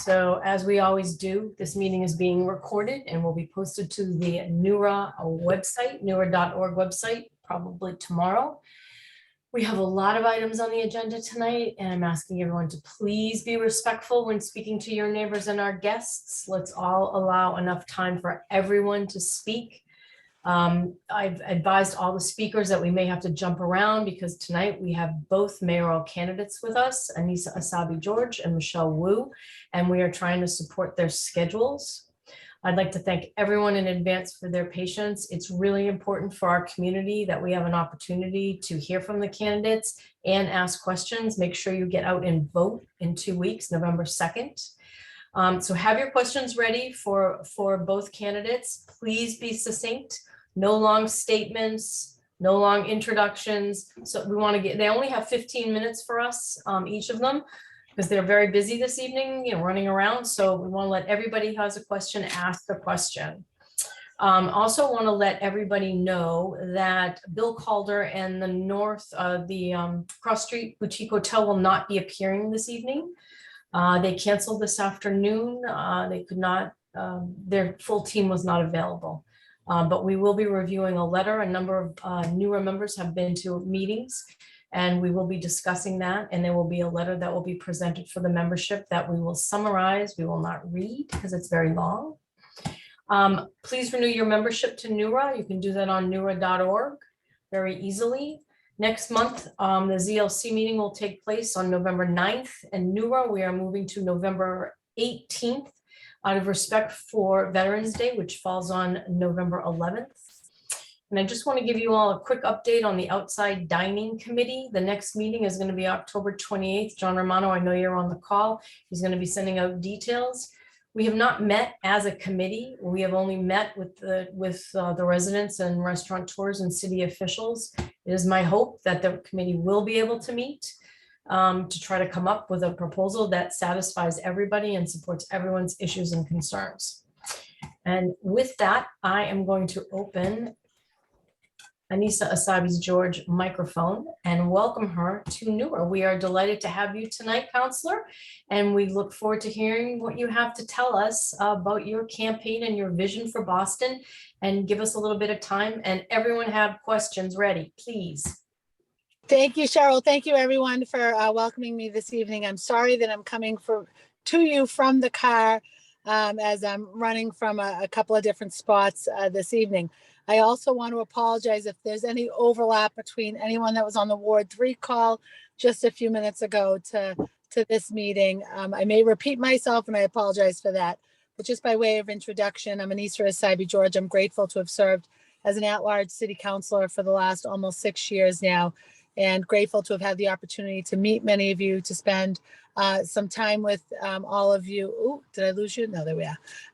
So as we always do, this meeting is being recorded and will be posted to the NEWRA website, NEWRA.org website, probably tomorrow. We have a lot of items on the agenda tonight, and I'm asking everyone to please be respectful when speaking to your neighbors and our guests. Let's all allow enough time for everyone to speak. I've advised all the speakers that we may have to jump around because tonight we have both mayoral candidates with us, Anissa Asabi George and Michelle Wu, and we are trying to support their schedules. I'd like to thank everyone in advance for their patience. It's really important for our community that we have an opportunity to hear from the candidates and ask questions. Make sure you get out and vote in 2 weeks, November 2nd. So have your questions ready for both candidates. Please be succinct. No long statements, no long introductions. So we want to they only have 15 minutes for us, each of them, because they're very busy this evening, running around. So we want to let everybody who has a question ask the question. Also want to let everybody know that Bill Calder and the Cross Street Boutique Hotel will not be appearing this evening. They canceled this afternoon. They could not, their full team was not available. But we will be reviewing a letter. A number of NEWRA members have been to meetings, and we will be discussing that. And there will be a letter that will be presented for the membership that we will summarize. We will not read because it's very long. Please renew your membership to NEWRA. You can do that on NEWRA.org very easily. Next month, the ZLC meeting will take place on November 9th, and NEWRA, we are moving to November 18th out of respect for Veterans Day, which falls on November 11th. And I just want to give you all a quick update on the outside dining committee. The next meeting is going to be October 28th. John Romano, I know you're on the call. He's going to be sending out details. We have not met as a committee. We have only met with the residents and restaurateurs and city officials. It is my hope that the committee will be able to meet to try to come up with a proposal that satisfies everybody and supports everyone's issues and concerns. And with that, I am going to open Anissa Asabi George microphone and welcome her to NEWRA. We are delighted to have you tonight, Counselor, and we look forward to hearing what you have to tell us about your campaign and your vision for Boston, and give us a little bit of time. And everyone have questions ready, please. Thank you, Cheryl. Thank you, everyone, for welcoming me this evening. I'm sorry that I'm coming to you from the car as I'm running from a couple of different spots this evening. I also want to apologize if there's any overlap between anyone that was on the Ward 3 call just a few minutes ago to this meeting. I may repeat myself, and I apologize for that. But just by way of introduction, I'm Anissa Asabi George. I'm grateful to have served as an at-large city councilor for the last almost 6 years now, and grateful to have had the opportunity to meet many of you, to spend some time with all of you. Oh, did I lose you? No, there we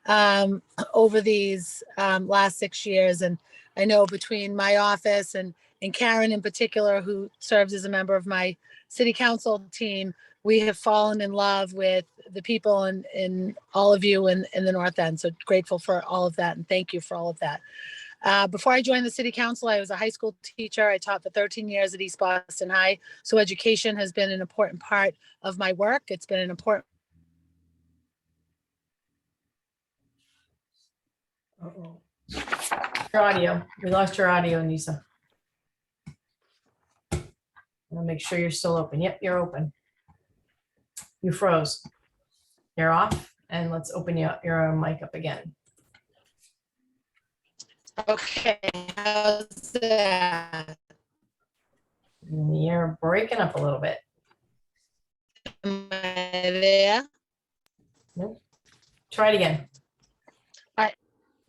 are. Over these last 6 years. And I know between my office and Karen in particular, who serves as a member of my city council team, we have fallen in love with the people and all of you in the North End. So grateful for all of that, and thank you for all of that. Before I joined the city council, I was a high school teacher. I taught for 13 years at East Boston High. So education has been an important part of my work. It's been an important. Uh-oh. Your audio. We lost your audio, Anissa. I'll make sure you're still open. Yep, you're open. You froze. You're off, and let's open your mic up again. Okay, how's that? You're breaking up a little bit. Am I there? Nope. Try it again. All right.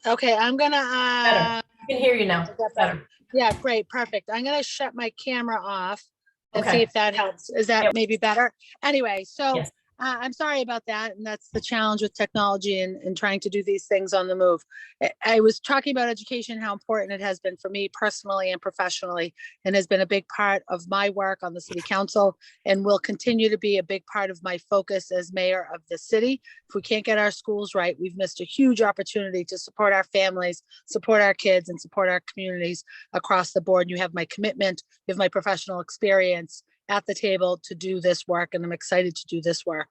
Okay, I'm gonna. Better. I can hear you now. Better. Yeah, great, perfect. I'm gonna shut my camera off and Okay. see if that helps. Is that maybe better? Anyway, so Yes. I'm sorry about that. And that's the challenge with technology and trying to do these things on the move. I was talking about education, how important it has been for me personally and professionally, and has been a big part of my work on the city council, and will continue to be a big part of my focus as mayor of the city. If we can't get our schools right, we've missed a huge opportunity to support our families, support our kids, and support our communities across the board. You have my commitment, you have my professional experience, at the table to do this work, and I'm excited to do this work.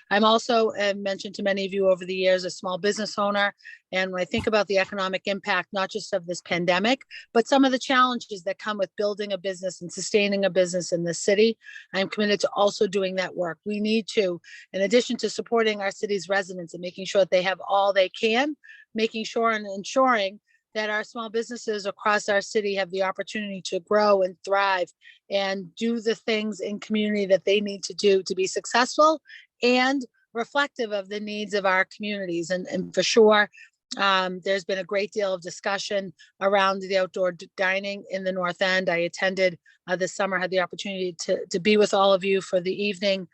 I'm also mentioned to many of you over the years, a small business owner. And when I think about the economic impact, not just of this pandemic, but some of the challenges that come with building a business and sustaining a business in this city, I'm committed to also doing that work. We need to, in addition to supporting our city's residents and making sure that they have all they can, making sure and ensuring that our small businesses across our city have the opportunity to grow and thrive and do the things in community that they need to do to be successful and reflective of the needs of our communities. And for sure, there's been a great deal of discussion around the outdoor dining in the North End. I attended this summer, had the opportunity to be with all of you for the evening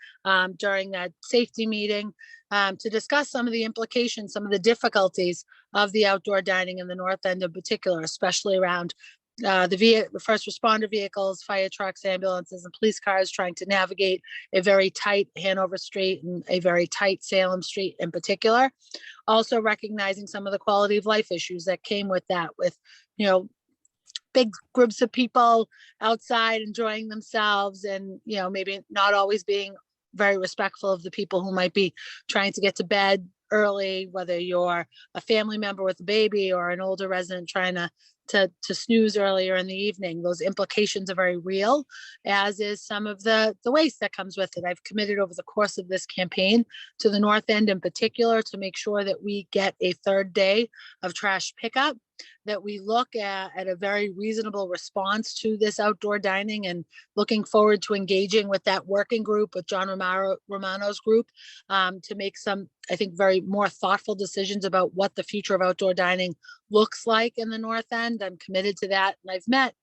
during that safety meeting to discuss some of the implications, some of the difficulties of the outdoor dining in the North End in particular, especially around the first responder vehicles, fire trucks, ambulances, and police cars trying to navigate a very tight Hanover Street and a very tight Salem Street in particular. Also recognizing some of the quality of life issues that came with that, with, you know, big groups of people outside enjoying themselves and, you know, maybe not always being very respectful of the people who might be trying to get to bed early, whether you're a family member with a baby or an older resident trying to snooze earlier in the evening. Those implications are very real, as is some of the waste that comes with it. I've committed over the course of this campaign to the North End in particular to make sure that we get a third day of trash pickup, that we look at a very reasonable response to this outdoor dining, and looking forward to engaging with that working group, with John Romano's group, to make some, I think, very more thoughtful decisions about what the future of outdoor dining looks like in the North End. I'm committed to that. And I've met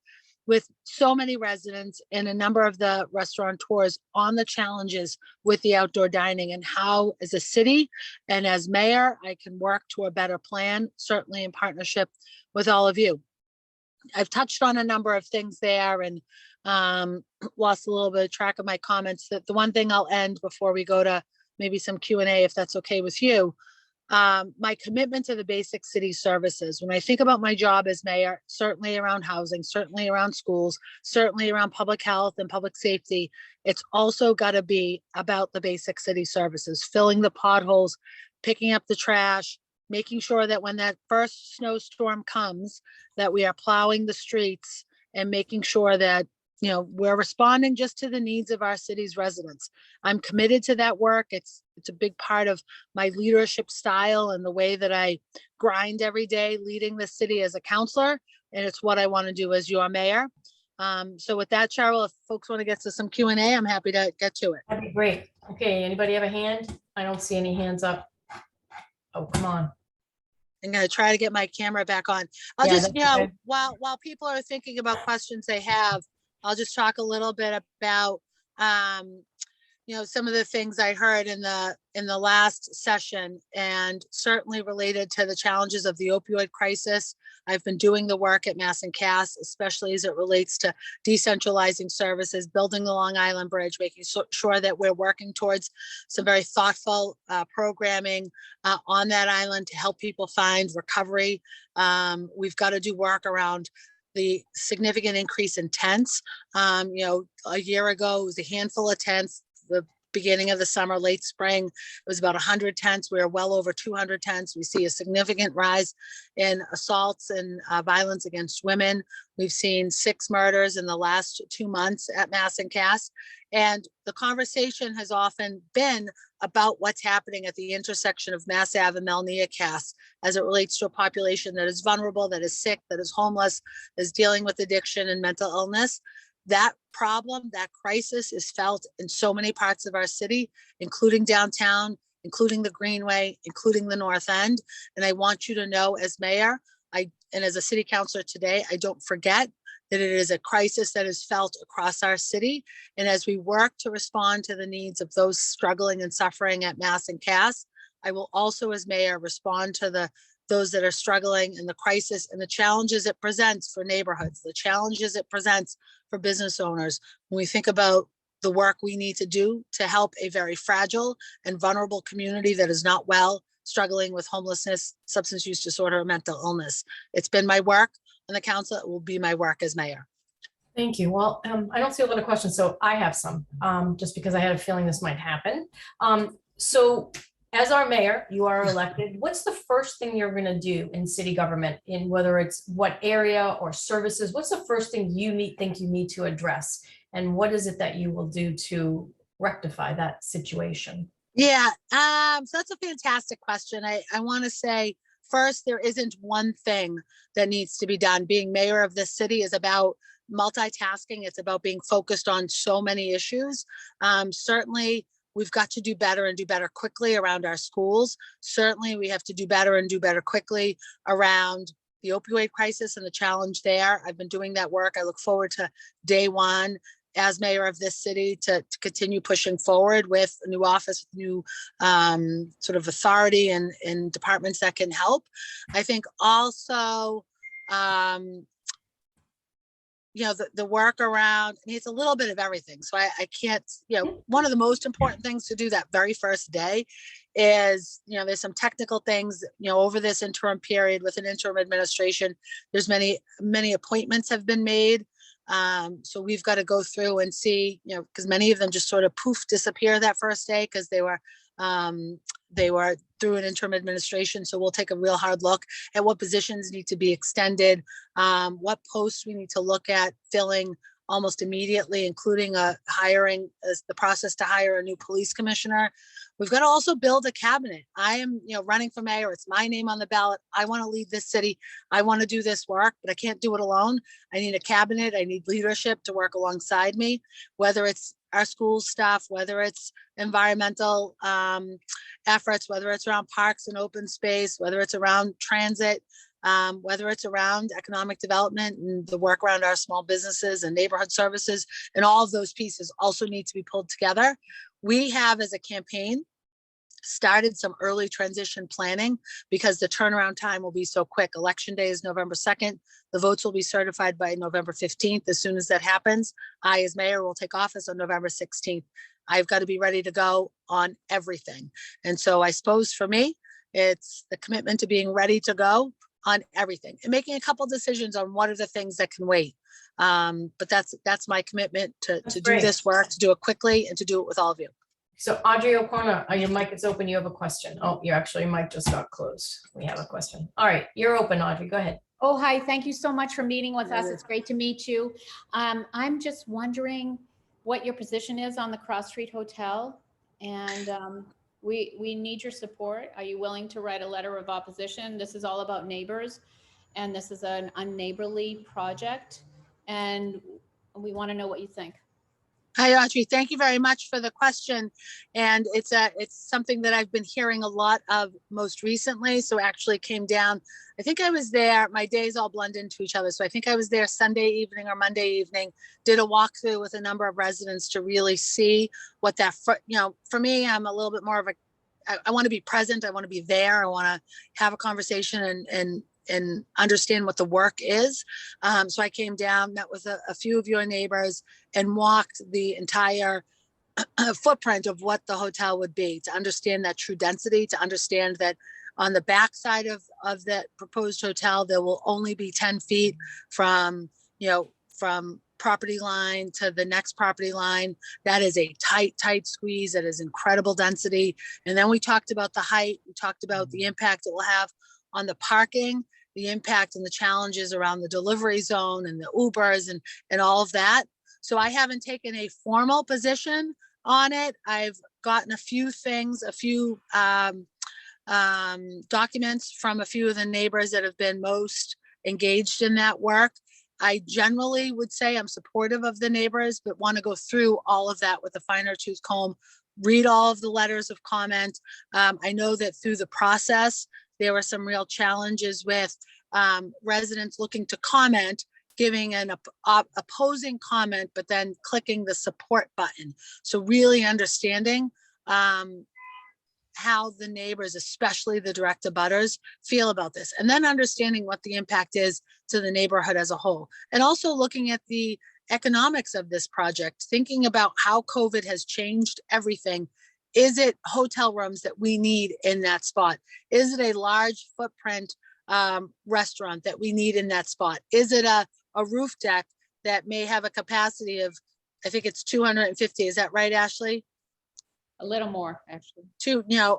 with so many residents and a number of the restaurateurs on the challenges with the outdoor dining and how, as a city and as mayor, I can work to a better plan, certainly in partnership with all of you. I've touched on a number of things there and lost a little bit of track of my comments. That the one thing I'll end before we go to maybe some Q&A, if that's okay with you, my commitment to the basic city services. When I think about my job as mayor, certainly around housing, certainly around schools, certainly around public health and public safety, it's also got to be about the basic city services, filling the potholes, picking up the trash, making sure that when that first snowstorm comes, that we are plowing the streets and making sure that, you know, we're responding just to the needs of our city's residents. I'm committed to that work. It's a big part of my leadership style and the way that I grind every day leading the city as a councilor. And it's what I want to do as your mayor. So with that, Cheryl, if folks want to get to some Q&A, I'm happy to get to it. That'd be great. Okay, anybody have a hand? I don't see any hands up. Oh, come on. I'm going to try to get my camera back on. I'll Yeah, just, that's you know, okay. while people are thinking about questions they have, I'll just talk a little bit about, you know, some of the things I heard in the last session, and certainly related to the challenges of the opioid crisis. I've been doing the work at Mass and Cass, especially as it relates to decentralizing services, building the Long Island Bridge, making sure that we're working towards some very thoughtful programming on that island to help people find recovery. We've got to do work around the significant increase in tents. You know, a year ago, it was a handful of tents. The beginning of the summer, late spring, it was about 100 tents. We are well over 200 tents. We see a significant rise in assaults and violence against women. We've seen 6 murders in the last 2 months at Mass and Cass. And the conversation has often been about what's happening at the intersection of Mass Ave and Melnia Cass as it relates to a population that is vulnerable, that is sick, that is homeless, is dealing with addiction and mental illness. That problem, that crisis is felt in so many parts of our city, including downtown, including the Greenway, including the North End. And I want you to know, as mayor, and as a city councilor today, I don't forget that it is a crisis that is felt across our city. And as we work to respond to the needs of those struggling and suffering at Mass and Cass, I will also, as mayor, respond to those that are struggling in the crisis and the challenges it presents for neighborhoods, the challenges it presents for business owners. When we think about the work we need to do to help a very fragile and vulnerable community that is not well, struggling with homelessness, substance use disorder, or mental illness. It's been my work on the council. It will be my work as mayor. Thank you. Well, I don't see a lot of questions, so I have some, just because I had a feeling this might happen. So as our mayor, you are elected. What's the first thing you're gonna do in city government, in whether it's what area or services? What's the first thing think you need to address? And what is it that you will do to rectify that situation? Yeah, so that's a fantastic question. I want to say first, there isn't one thing that needs to be done. Being mayor of this city is about multitasking. It's about being focused on so many issues. Certainly, we've got to do better and do better quickly around our schools. Certainly, we have to do better and do better quickly around the opioid crisis and the challenge there. I've been doing that work. I look forward to day one as mayor of this city to continue pushing forward with a new office, new sort of authority and departments that can help. I think also, the work around, I mean, it's a little bit of everything. So I can't, one of the most important things to do that very first day is, there's some technical things, over this interim period with an interim administration, there's many appointments have been made. So we've got to go through and see, because many of them just sort of poof disappear that first day because they were through an interim administration. So we'll take a real hard look at what positions need to be extended, what posts we need to look at filling almost immediately, including hiring the process to hire a new police commissioner. We've got to also build a cabinet. I am, running for mayor. It's my name on the ballot. I want to lead this city. I want to do this work, but I can't do it alone. I need a cabinet. I need leadership to work alongside me, whether it's our school staff, whether it's environmental efforts, whether it's around parks and open space, whether it's around transit, whether it's around economic development and the work around our small businesses and neighborhood services, and all of those pieces also need to be pulled together. We have, as a campaign, started some early transition planning because the turnaround time will be so quick. Election day is November 2nd. The votes will be certified by November 15th. As soon as that happens, I, as mayor, will take office on November 16th. I've got to be ready to go on everything. And so I suppose for me, it's the commitment to being ready to go on everything and making a couple decisions on what are the things that can wait. But that's my commitment to do this work, to do it quickly, and to do it with all of you. So Audrey O'Connor, your mic is open. You have a question. Oh, your mic just got closed. We have a question. All right, you're open, Audrey. Go ahead. Oh, hi. Thank you so much for meeting with us. It's great to meet you. I'm just wondering what your position is on the Cross Street Hotel, and we need your support. Are you willing to write a letter of opposition? This is all about neighbors, and this is an unneighborly project, and we want to know what you think. Hi, Audrey. Thank you very much for the question. And it's something that I've been hearing a lot of most recently. So actually came down, I think I was there, my days all blend into each other. So I think I was there Sunday evening or Monday evening, did a walkthrough with a number of residents to really see what that, for me, I'm a little bit more of I want to be present. I want to be there. I want to have a conversation and understand what the work is. So I came down, met with a few of your neighbors and walked the entire footprint of what the hotel would be, to understand that true density, to understand that on the backside of that proposed hotel, there will only be 10 feet from property line to the next property line. That is a tight squeeze. That is incredible density. And then we talked about the height. We talked about the impact it will have on the parking, the impact and the challenges around the delivery zone and the Ubers and all of that. So I haven't taken a formal position on it. I've gotten a few things, a few documents from a few of the neighbors that have been most engaged in that work. I generally would say I'm supportive of the neighbors, but want to go through all of that with a finer tooth comb, read all of the letters of comment. I know that through the process, there were some real challenges with residents looking to comment, giving an opposing comment, but then clicking the support button. So really understanding how the neighbors, especially the direct abutters, feel about this, and then understanding what the impact is to the neighborhood as a whole. And also looking at the economics of this project, thinking about how COVID has changed everything. Is it hotel rooms that we need in that spot? Is it a large footprint restaurant that we need in that spot? Is it a roof deck that may have a capacity of, I think it's 250. Is that right, Ashley? A little more, actually.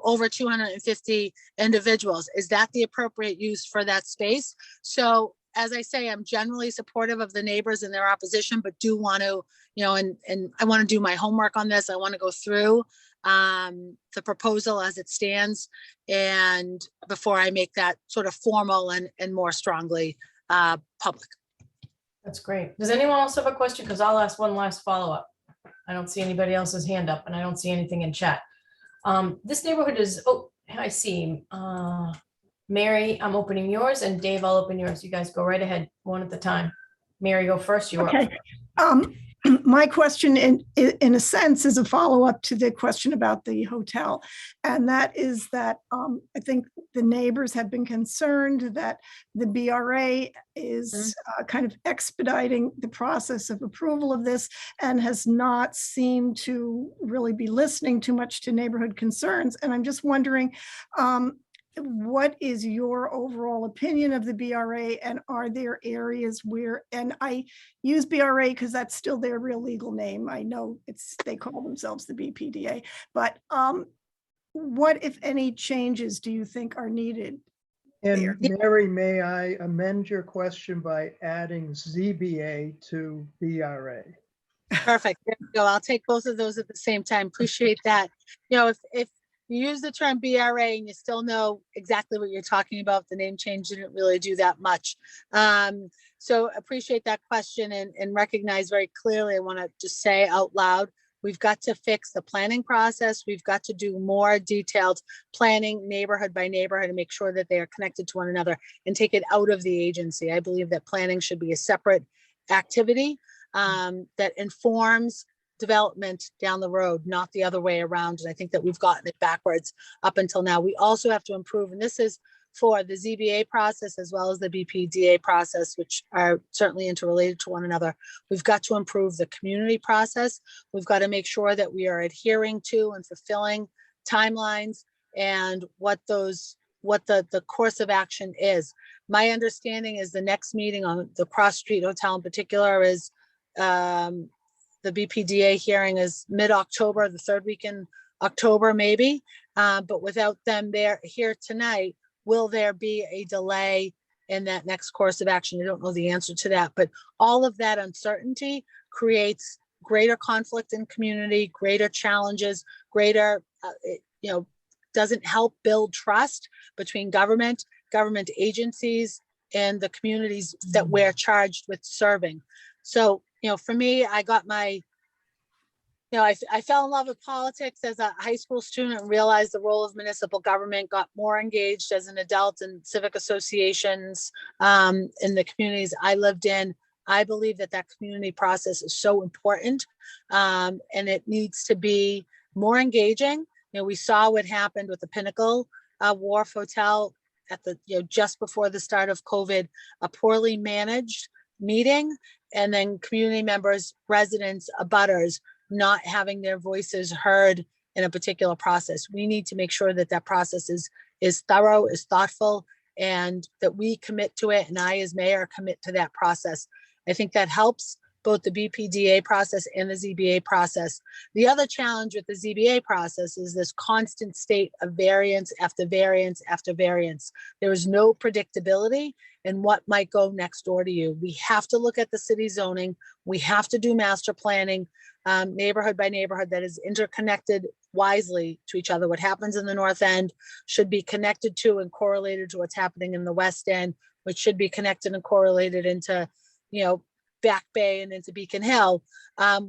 Over 250 individuals. Is that the appropriate use for that space? So as I say, I'm generally supportive of the neighbors and their opposition, but do want to, and I want to do my homework on this. I want to go through the proposal as it stands, and before I make that sort of formal and more strongly public. That's great. Does anyone else have a question? Because I'll ask one last follow-up. I don't see anybody else's hand up and I don't see anything in chat. This neighborhood is, oh, I see. Mary, I'm opening yours, and Dave, I'll open yours. You guys go right ahead, one at a time. Mary, go first. You're Okay. up. My question in a sense is a follow-up to the question about the hotel. And that is that I think the neighbors have been concerned that the BRA is kind of expediting the process of approval of this and has not seemed to really be listening too much to neighborhood concerns. And I'm just wondering, what is your overall opinion of the BRA, and are there areas where, and I use BRA because that's still their real legal name. I know they call themselves the BPDA, but what, if any, changes do you think are needed? And Mary, may I amend your question by adding ZBA to BRA? Perfect. There we go. I'll take both of those at the same time. Appreciate that. If you use the term BRA and you still know exactly what you're talking about, the name change didn't really do that much. So appreciate that question and recognize very clearly, I want to just say out loud, we've got to fix the planning process. We've got to do more detailed planning neighborhood by neighborhood and make sure that they are connected to one another and take it out of the agency. I believe that planning should be a separate activity that informs development down the road, not the other way around. And I think that we've gotten it backwards up until now. We also have to improve, and this is for the ZBA process as well as the BPDA process, which are certainly interrelated to one another. We've got to improve the community process. We've got to make sure that we are adhering to and fulfilling timelines and what the course of action is. My understanding is the next meeting on the Cross Street Hotel in particular is the BPDA hearing is mid-October, the third week in October, maybe. But without them here tonight, will there be a delay in that next course of action? I don't know the answer to that, but all of that uncertainty creates greater conflict in community, greater challenges, greater, doesn't help build trust between government agencies, and the communities that we're charged with serving. So, for me, I got my, I fell in love with politics as a high school student and realized the role of municipal government, got more engaged as an adult in civic associations in the communities I lived in. I believe that community process is so important and it needs to be more engaging. We saw what happened with the Pinnacle Wharf Hotel at the, just before the start of COVID, a poorly managed meeting, and then community members, residents, abutters not having their voices heard in a particular process. We need to make sure that process is thorough, is thoughtful, and that we commit to it. And I, as mayor, commit to that process. I think that helps both the BPDA process and the ZBA process. The other challenge with the ZBA process is this constant state of variance after variance after variance. There is no predictability in what might go next door to you. We have to look at the city zoning. We have to do master planning, neighborhood by neighborhood, that is interconnected wisely to each other. What happens in the North End should be connected to and correlated to what's happening in the West End, which should be connected and correlated into, Back Bay and into Beacon Hill.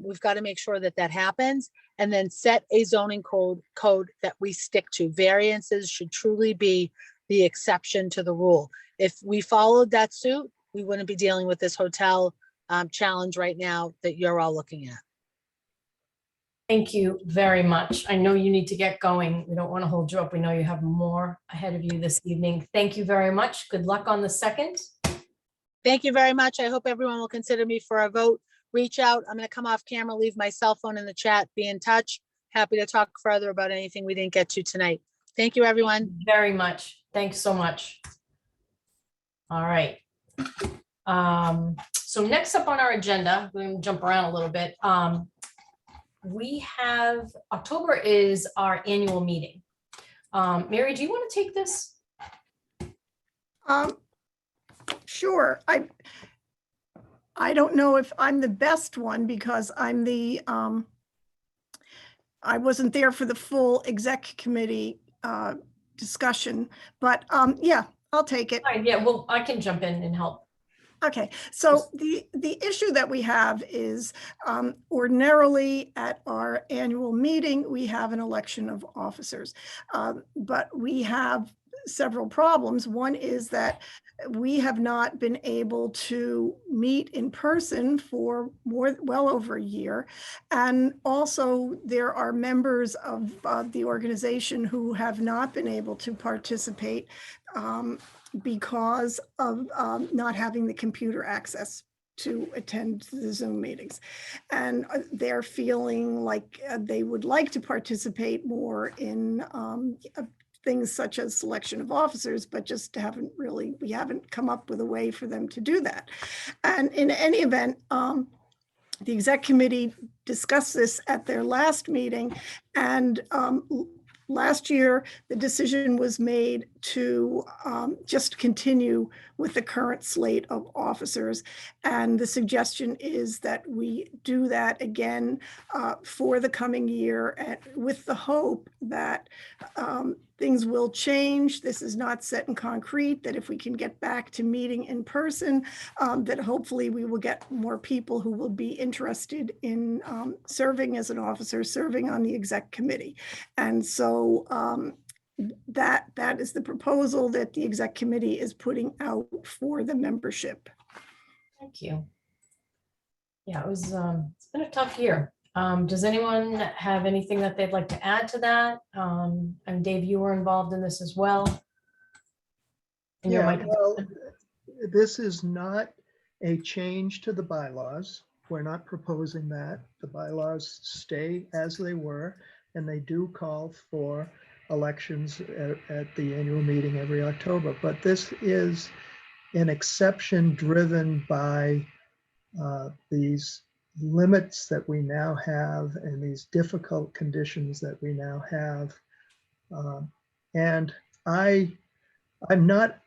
We've got to make sure that happens, and then set a zoning code that we stick to. Variances should truly be the exception to the rule. If we followed that suit, we wouldn't be dealing with this hotel challenge right now that you're all looking at. Thank you very much. I know you need to get going. We don't want to hold you up. We know you have more ahead of you this evening. Thank you very much. Good luck on the 2nd. Thank you very much. I hope everyone will consider me for a vote. Reach out. I'm going to come off camera, leave my cell phone in the chat, be in touch. Happy to talk further about anything we didn't get to tonight. Thank you, everyone. Very much. Thanks so much. All right. So next up on our agenda, we're gonna jump around a little bit. We have, October is our annual meeting. Mary, do you want to take this? Sure. I don't know if I'm the best one because I'm the, I wasn't there for the full exec committee discussion, but yeah, I'll take it. All right, yeah, well, I can jump in and help. Okay, so the issue that we have is ordinarily at our annual meeting, we have an election of officers. But we have several problems. One is that we have not been able to meet in person for well over a year. And also there are members of the organization who have not been able to participate because of not having the computer access to attend the Zoom meetings. And they're feeling like they would like to participate more in things such as selection of officers, but just we haven't come up with a way for them to do that. And in any event, the exec committee discussed this at their last meeting, and last year, the decision was made to just continue with the current slate of officers. And the suggestion is that we do that again for the coming year, with the hope that things will change. This is not set in concrete, that if we can get back to meeting in person, that hopefully we will get more people who will be interested in serving as an officer, serving on the exec committee. And so that is the proposal that the exec committee is putting out for the membership. Thank you. Yeah, it's been a tough year. Does anyone have anything that they'd like to add to that? And Dave, you were involved in this as well. And your Yeah, mic- well, this is not a change to the bylaws. We're not proposing that. The bylaws stay as they were, and they do call for elections at the annual meeting every October. But this is an exception driven by these limits that we now have and these difficult conditions that we now have. And I'm not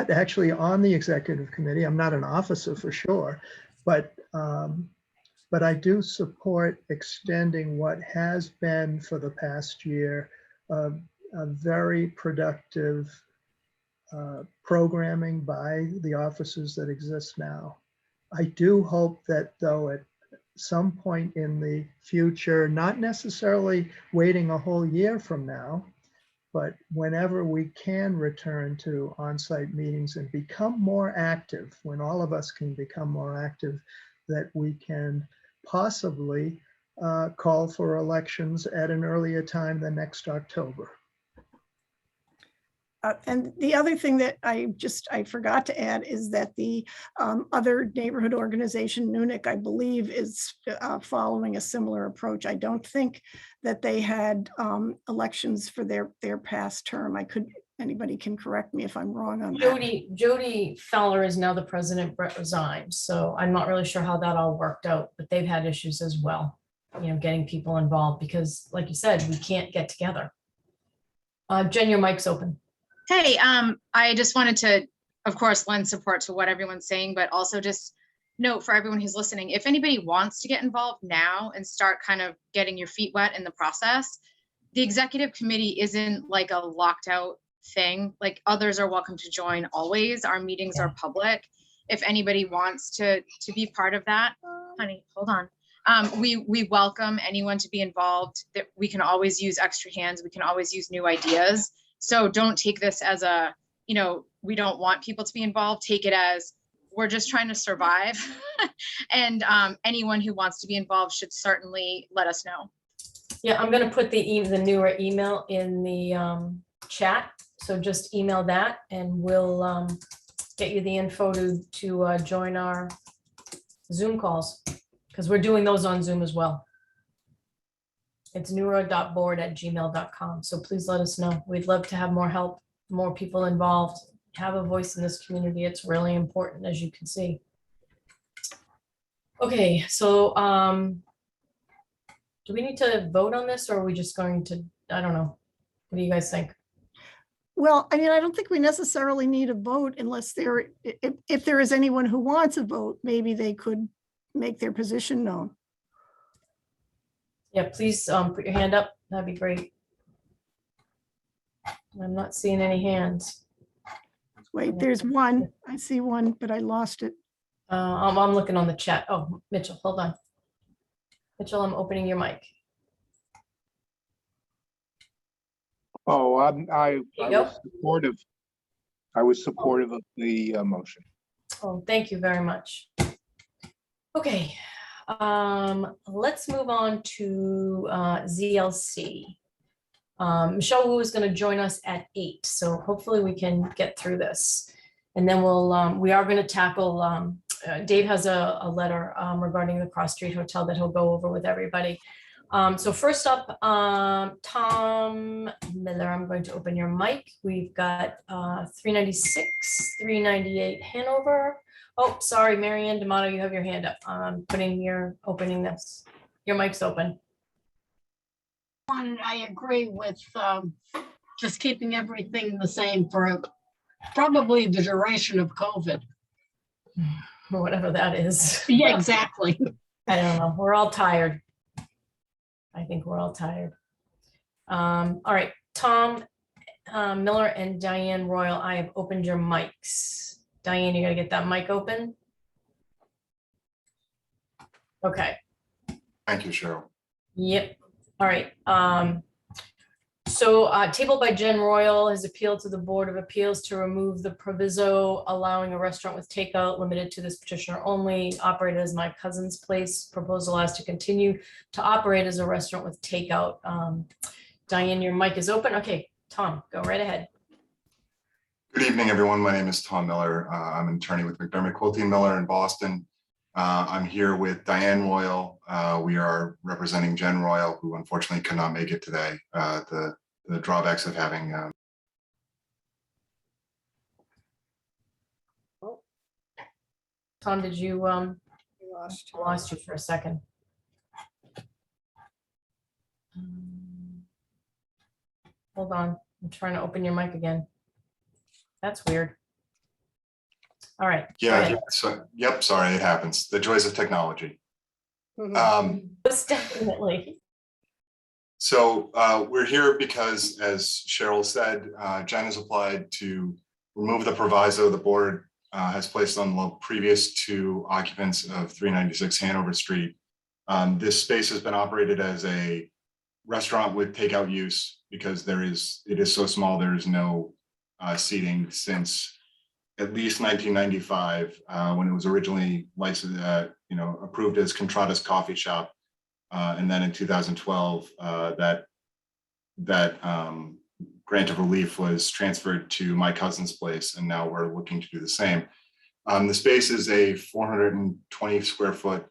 actually on the executive committee. I'm not an officer for sure, but I do support extending what has been for the past year a very productive programming by the officers that exist now. I do hope that, though, at some point in the future, not necessarily waiting a whole year from now, but whenever we can return to on-site meetings and become more active, when all of us can become more active, that we can possibly call for elections at an earlier time than next October. And the other thing that I forgot to add is that the other neighborhood organization, NEWRA, I believe, is following a similar approach. I don't think that they had elections for their past term. Anybody can correct me if I'm wrong on that. Jody Fowler is now the president. Brett resigned, so I'm not really sure how that all worked out, but they've had issues as well, getting people involved because, like you said, we can't get together. Jen, your mic's open. Hey, I just wanted to, of course, lend support to what everyone's saying, but also just note for everyone who's listening, if anybody wants to get involved now and start kind of getting your feet wet in the process, the executive committee isn't like a locked out thing. Like, others are welcome to join always. Our meetings are public. If anybody wants to be part of that, honey, hold on. We welcome anyone to be involved. That we can always use extra hands. We can always use new ideas. So don't take this as a, we don't want people to be involved. Take it as we're just trying to survive. And anyone who wants to be involved should certainly let us know. Yeah, I'm going to put the NEWRA email in the chat. So just email that and we'll get you the info to join our Zoom calls, because we're doing those on Zoom as well. It's newra.board@gmail.com. So please let us know. We'd love to have more help, more people involved. have a voice in this community. It's really important, as you can see. Okay, so do we need to vote on this, or are we just going to, I don't know. What do you guys think? Well, I mean, I don't think we necessarily need a vote unless if there is anyone who wants a vote, maybe they could make their position known. Yeah, please put your hand up. That'd be great. I'm not seeing any hands. Wait, there's one. I see one, but I lost it. I'm looking on the chat. Oh, Mitchell, hold on. Mitchell, I'm opening your mic. Oh, I you go. was supportive. I was supportive of the motion. Oh, thank you very much. Okay, let's move on to ZLC. Michelle Wu is going to join us at 8, so hopefully we can get through this. And then we are going to tackle, Dave has a letter regarding the Cross Street Hotel that he'll go over with everybody. So first up, Tom Miller, I'm going to open your mic. We've got 396, 398 Hanover. Oh, sorry, Marianne D'Amato, you have your hand up. Opening this. Your mic's open. I agree with just keeping everything the same for probably the duration of COVID. Whatever that is. Yeah, exactly. I don't know. We're all tired. I think we're all tired. All right, Tom Miller and Diane Royal, I have opened your mics. Diane, you gotta get that mic open. Okay. Thank you, Cheryl. Yep. All right. So tabled by Jen Royal has appealed to the Board of Appeals to remove the proviso allowing a restaurant with takeout limited to this petitioner only, operated as My Cousin's Place. Proposal has to continue to operate as a restaurant with takeout. Diane, your mic is open. Okay, Tom, go right ahead. Good evening, everyone. My name is Tom Miller. I'm an attorney with McDermott, Quilty & Miller in Boston. I'm here with Diane Royal. We are representing Jen Royal, who unfortunately could not make it today. The drawbacks of having Tom, did you I lost you for a second. Hold on, I'm trying to open your mic again. That's weird. All right. yeah. So yep. Sorry, it happens. The joys of technology. Most definitely. So we're here because, as Cheryl said, Jen has applied to remove the proviso the board has placed on the previous 2 occupants of 396 Hanover Street. This space has been operated as a restaurant with takeout use because it is so small. There is no seating since at least 1995 when it was originally licensed, approved as Contrada's Coffee Shop. And then in 2012, that grant of relief was transferred to My Cousin's Place, and now we're looking to do the same. The space is a 420 square foot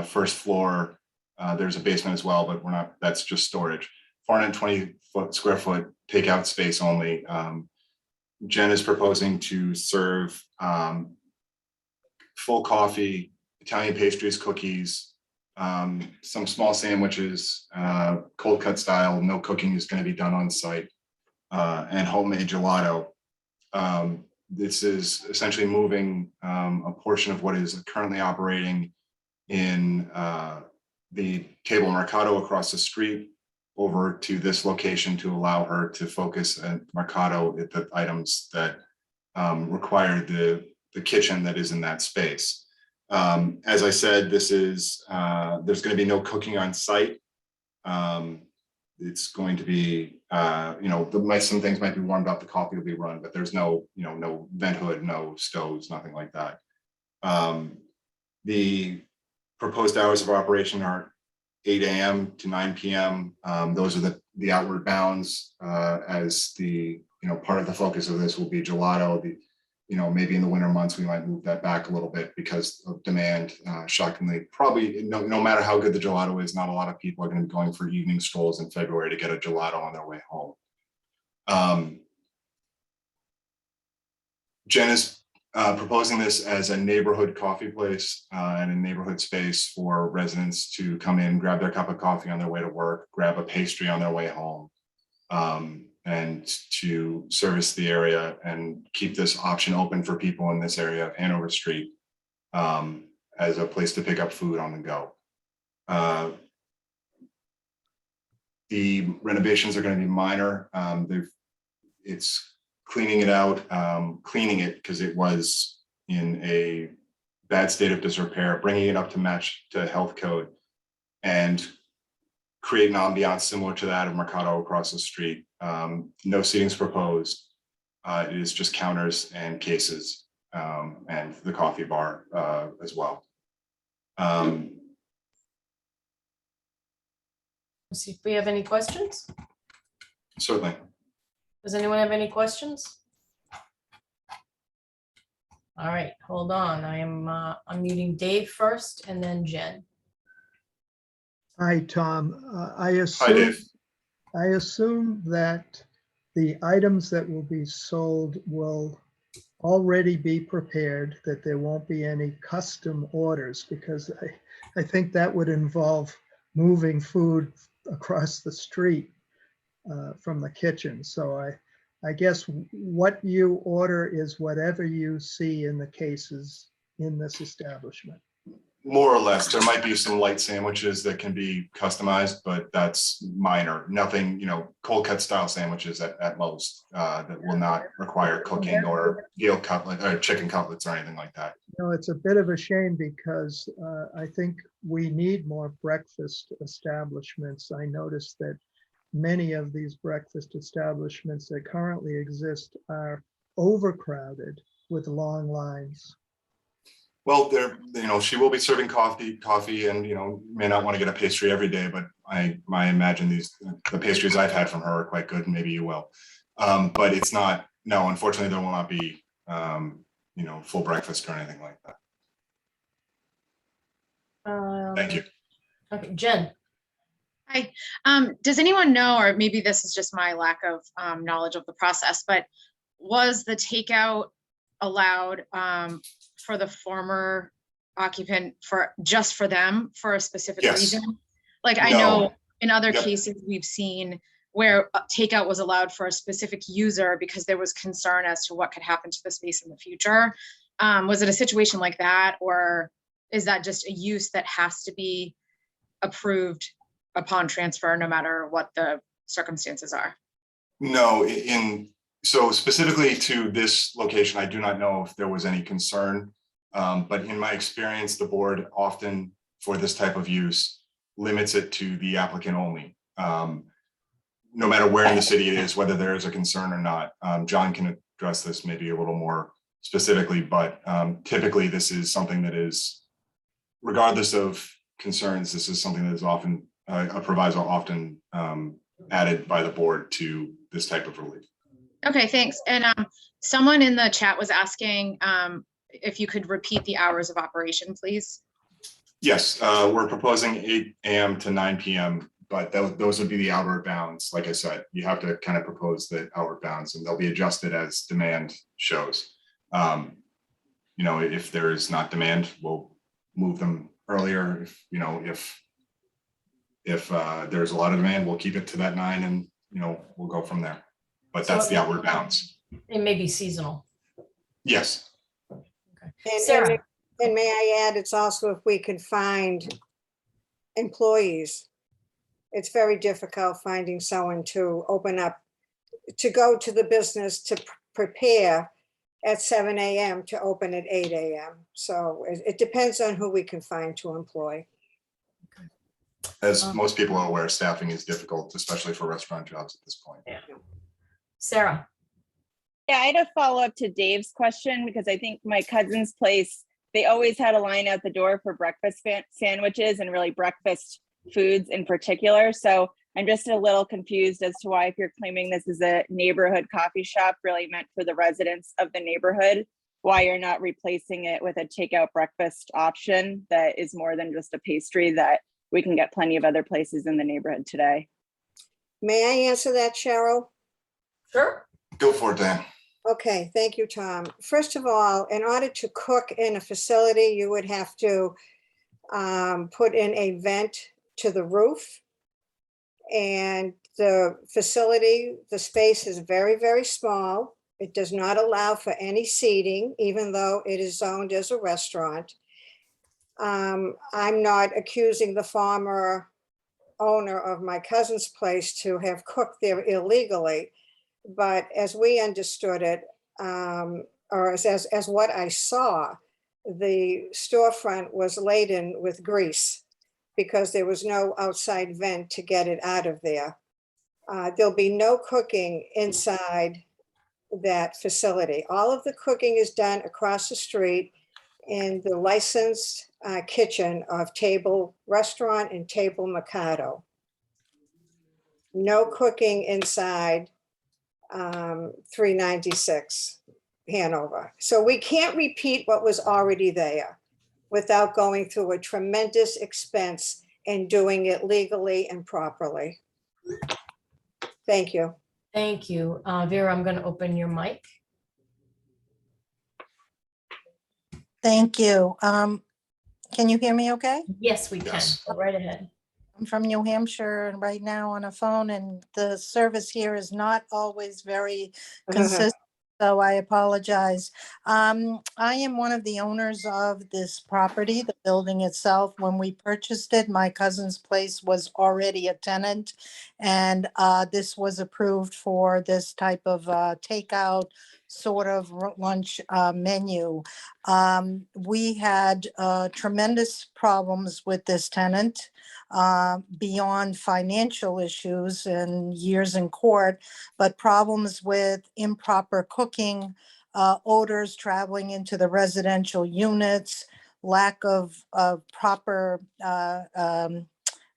first floor. There's a basement as well, but that's just storage. 420 square foot takeout space only. Jen is proposing to serve full coffee, Italian pastries, cookies, some small sandwiches, cold cut style, no cooking is going to be done on site, and homemade gelato. This is essentially moving a portion of what is currently operating in the Table Mercado across the street over to this location to allow her to focus at Mercado at the items that require the kitchen that is in that space. As I said, this is there's going to be no cooking on site. It's going to be, some things might be warmed up, the coffee will be run, but there's no vent hood, no stoves, nothing like that. The proposed hours of operation are 8 a.m. to 9 p.m. Those are the outward bounds, as the, part of the focus of this will be gelato. Maybe in the winter months, we might move that back a little bit because of demand. Shockingly, probably no matter how good the gelato is, not a lot of people are going to be going for evening strolls in February to get a gelato on their way home. Jen is proposing this as a neighborhood coffee place and a neighborhood space for residents to come in, grab their cup of coffee on their way to work, grab a pastry on their way home, and to service the area and keep this option open for people in this area of Hanover Street as a place to pick up food on the go. The renovations are going to be minor. It's cleaning it out, cleaning it because it was in a bad state of disrepair, bringing it up to match to health code, and create an ambiance similar to that of Mercado across the street. No seating's proposed. It is just counters and cases, and the coffee bar as well. Let's see if we have any questions. Certainly. Does anyone have any questions? All right, hold on. I am unmuting Dave first and then Jen. Hi, Tom. I Hi, Dave. assume that the items that will be sold will already be prepared, that there won't be any custom orders, because I think that would involve moving food across the street from the kitchen. So I guess what you order is whatever you see in the cases in this establishment. More or less, there might be some light sandwiches that can be customized, but that's minor. Nothing, cold cut style sandwiches at most that will not require cooking or veal cutlet or chicken cutlets or anything like that. It's a bit of a shame because I think we need more breakfast establishments. I noticed that many of these breakfast establishments that currently exist are overcrowded with long lines. Well, she will be serving coffee, and may not want to get a pastry every day, but I imagine the pastries I've had from her are quite good, and maybe you will. But it's not. No, unfortunately, there will not be full breakfast or anything like that. Thank you. Okay, Jen. Hi. Does anyone know, or maybe this is just my lack of knowledge of the process, but was the takeout allowed for the former occupant just for them for a specific reason? Like I know in other cases we've seen where takeout was allowed for a specific user because there was concern as to what could happen to the space in the future. Was it a situation like that, or is that just a use that has to be approved upon transfer no matter what the circumstances are? No, so specifically to this location, I do not know if there was any concern, but in my experience, the board often for this type of use limits it to the applicant only. No matter where in the city it is, whether there is a concern or not. John can address this maybe a little more specifically, but typically this is something that is, regardless of concerns, this is something that is often, a proviso often added by the board to this type of relief. Okay, thanks. And someone in the chat was asking if you could repeat the hours of operation, please. Yes, we're proposing 8 a.m. to 9 p.m., but those would be the outward bounds. Like I said, you have to kind of propose the outward bounds, and they'll be adjusted as demand shows. If there is not demand, we'll move them earlier. If there's a lot of demand, we'll keep it to that 9, and we'll go from there. But that's the outward bounds. It may be seasonal. Yes. Okay. Sarah. And may I add, it's also if we could find employees. It's very difficult finding someone to open up, to go to the business to prepare at 7 a.m. to open at 8 a.m. So it depends on who we can find to employ. As most people are aware, staffing is difficult, especially for restaurant jobs at this point. Yeah. Sarah. Yeah, I had a follow up to Dave's question because I think my cousin's place, they always had a line out the door for breakfast sandwiches and really breakfast foods in particular. So I'm just a little confused as to why, if you're claiming this is a neighborhood coffee shop really meant for the residents of the neighborhood, why you're not replacing it with a takeout breakfast option that is more than just a pastry that we can get plenty of other places in the neighborhood today. May I answer that, Cheryl? Sure. Go for it, Dan. Okay, thank you, Tom. First of all, in order to cook in a facility, you would have to put in a vent to the roof. And the facility, the space is very, very small. It does not allow for any seating, even though it is zoned as a restaurant. I'm not accusing the former owner of my cousin's place to have cooked there illegally, but as we understood it, or as what I saw, the storefront was laden with grease because there was no outside vent to get it out of there. There'll be no cooking inside that facility. All of the cooking is done across the street in the licensed kitchen of Table Restaurant and Table Mikado. No cooking inside 396 Hanover. So we can't repeat what was already there without going through a tremendous expense and doing it legally and properly. Thank you. Thank you. Vera, I'm going to open your mic. Thank you. Can you hear me okay? Yes, we can. Yes. Go right ahead. I'm from New Hampshire and right now on a phone, and the service here is not always very consistent. So I apologize. I am one of the owners of this property, the building itself. When we purchased it, my cousin's place was already a tenant, and this was approved for this type of takeout sort of lunch menu. We had tremendous problems with this tenant beyond financial issues and years in court, but problems with improper cooking, odors traveling into the residential units, lack of proper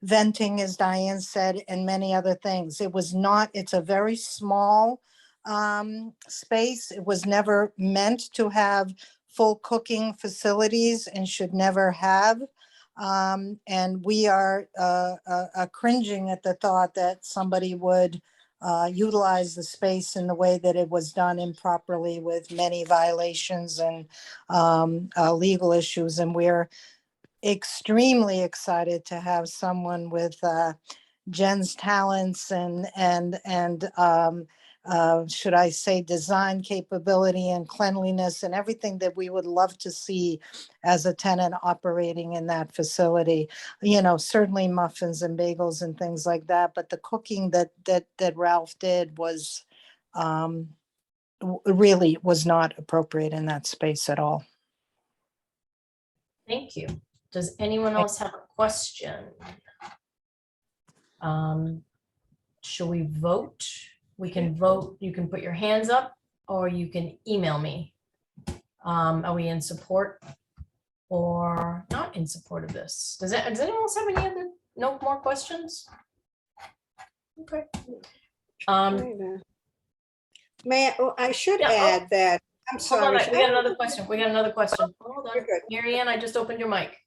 venting, as Diane said, and many other things. It's a very small space. It was never meant to have full cooking facilities and should never have. And we are cringing at the thought that somebody would utilize the space in the way that it was done improperly with many violations and legal issues. And we're extremely excited to have someone with Jen's talents and should I say design capability and cleanliness and everything that we would love to see as a tenant operating in that facility. You know, certainly muffins and bagels and things like that, but the cooking that Ralph did was really was not appropriate in that space at all. Thank you. Does anyone else have a question? Shall we vote? We can vote. You can put your hands up or you can email me. Are we in support or not in support of this? Does anyone else have any other, no more questions? Okay. I should Yeah, add that, I'm Hold on, sorry. we got another question. We got another question. Hold on. You're good. Mary Ann, I just opened your mic.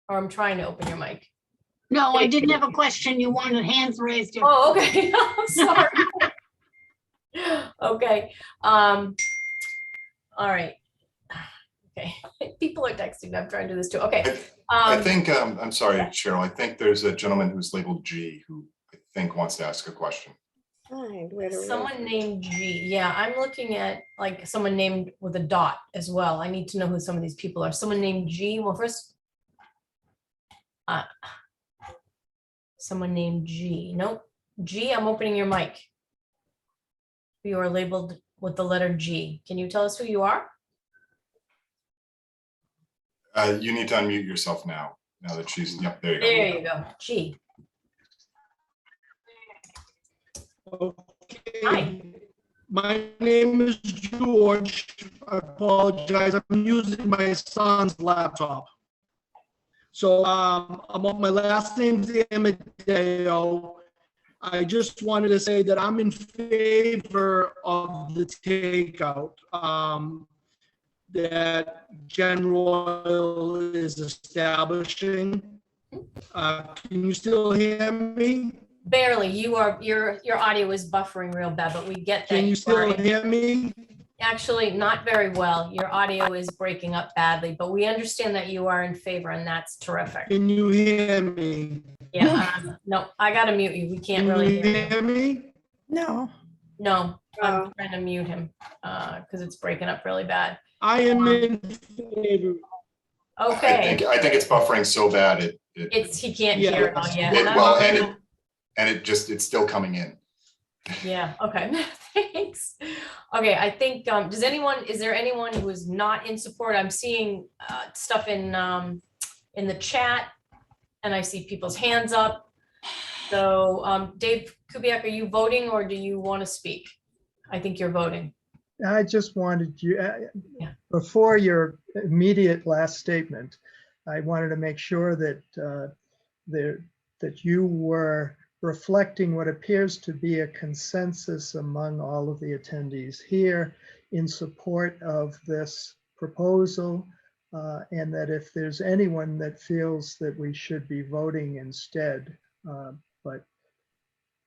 Or I'm trying to open your mic. No, I didn't have a question. You wanted hands raised. Oh, okay. I'm sorry. Okay. All right. Okay. People are texting. I'm trying to do this too. Okay. I think, I'm sorry, Cheryl, I think there's a gentleman who's labeled G who I think wants to ask a question. Fine, where do we- Someone named G. Yeah, I'm looking at like someone named with a dot as well. I need to know who some of these people are. Someone named G. Well, first, someone named G. Nope. G, I'm opening your mic. You are labeled with the letter G. Can you tell us who you are? You need to unmute yourself now that she's, yep, there you go. There you go. G. Okay. Hi. My name is George. I apologize. I'm using my son's laptop. So I'm on, my last name's Amadeo. I just wanted to say that I'm in favor of the takeout that General is establishing. Can you still hear me? Barely. Your audio is buffering real bad, but we get that. Can you still are- hear me? Actually, not very well. Your audio is breaking up badly, but we understand that you are in favor, and that's terrific. Can you hear me? Yeah, no, I gotta mute you. We can't Can really you hear you. hear me? No, No, I'm No. trying to mute him because it's breaking up really bad. I am in favor. Okay, I think it's buffering so bad, he can't Yeah. hear it all yet. It- and well, that's- and it's still coming in. Yeah, okay, thanks. Okay, I think, is there anyone who is not in support? I'm seeing stuff in the chat, and I see people's hands up. So, Dave Kubiak, are you voting, or do you want to speak? I think you're voting. I just wanted you, Yeah. before your immediate last statement, I wanted to make sure that that you were reflecting what appears to be a consensus among all of the attendees here in support of this proposal, and that if there's anyone that feels that we should be voting instead, but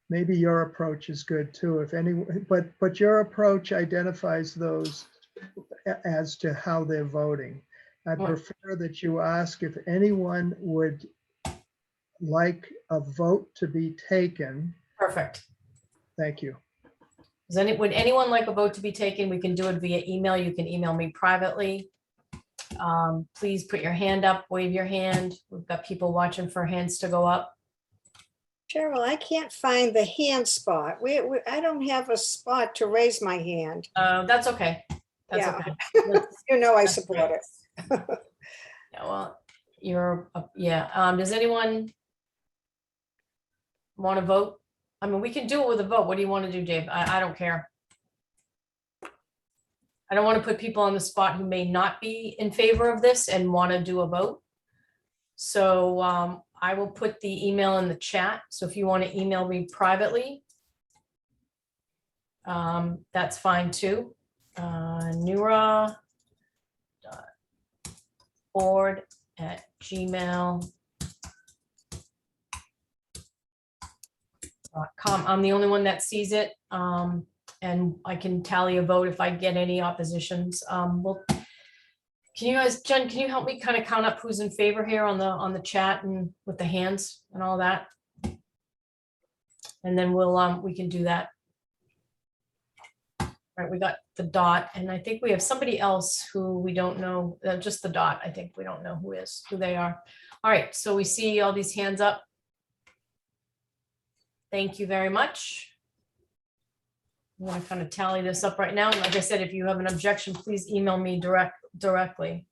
maybe your approach is good too, if any, but your approach identifies those as to how they're voting. I prefer that you ask if anyone would like a vote to be taken. Perfect. Thank you. Would anyone like a vote to be taken? We can do it via email. You can email me privately. Please put your hand up, wave your hand. We've got people watching for hands to go up. Cheryl, I can't find the hand spot. I don't have a spot to raise my hand. That's okay. That's Yeah. okay. You know I That's support it. Yeah, well, yeah. Does anyone want to vote? I mean, we can do it with a vote. What do you want to do, Dave? I don't care. I don't want to put people on the spot who may not be in favor of this and want to do a vote. So I will put the email in the chat. So if you want to email me privately, that's fine too. NEWRA.board@gmail.com. I'm the only one that sees it. And I can tally a vote if I get any oppositions. Can you guys, Jen, can you help me kind of count up who's in favor here on the chat and with the hands and all that? And then we can do that. All right, we got the dot, and I think we have somebody else who we don't know, just the dot. I think we don't know who they are. All right, so we see all these hands up. Thank you very much. I'm going to kind of tally this up right now. And like I said, if you have an objection, please email me directly.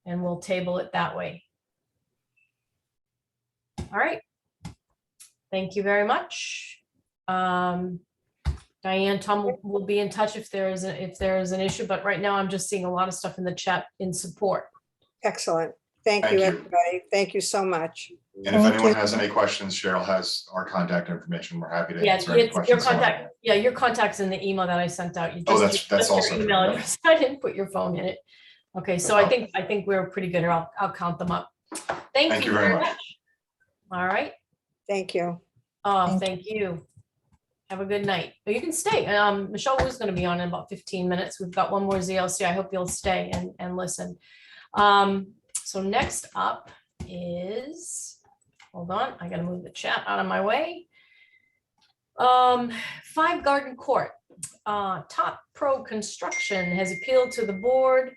And we'll table it that way. All right. Thank you very much. Diane, Tom will be in touch if there is an issue, but right now I'm just seeing a lot of stuff in the chat in support. Excellent. Thank you, everybody. Thank you so much. And if anyone has any questions, Cheryl has our contact information. We're happy to Yeah, answer any it's your questions. contact. Yeah, your contact's in the email that I sent out. You Oh, just that's your also email true, address. I didn't put your phone in it. Okay, so I think we're pretty good. I'll count them up. Thank you very much. All right. Thank you. Oh, thank you. Have a good night. But you can stay. Michelle was going to be on in about 15 minutes. We've got one more ZLC. I hope you'll stay and listen. So next up is, hold on, I got to move the chat out of my way. 5 Garden Court. Top Pro Construction has appealed to the Board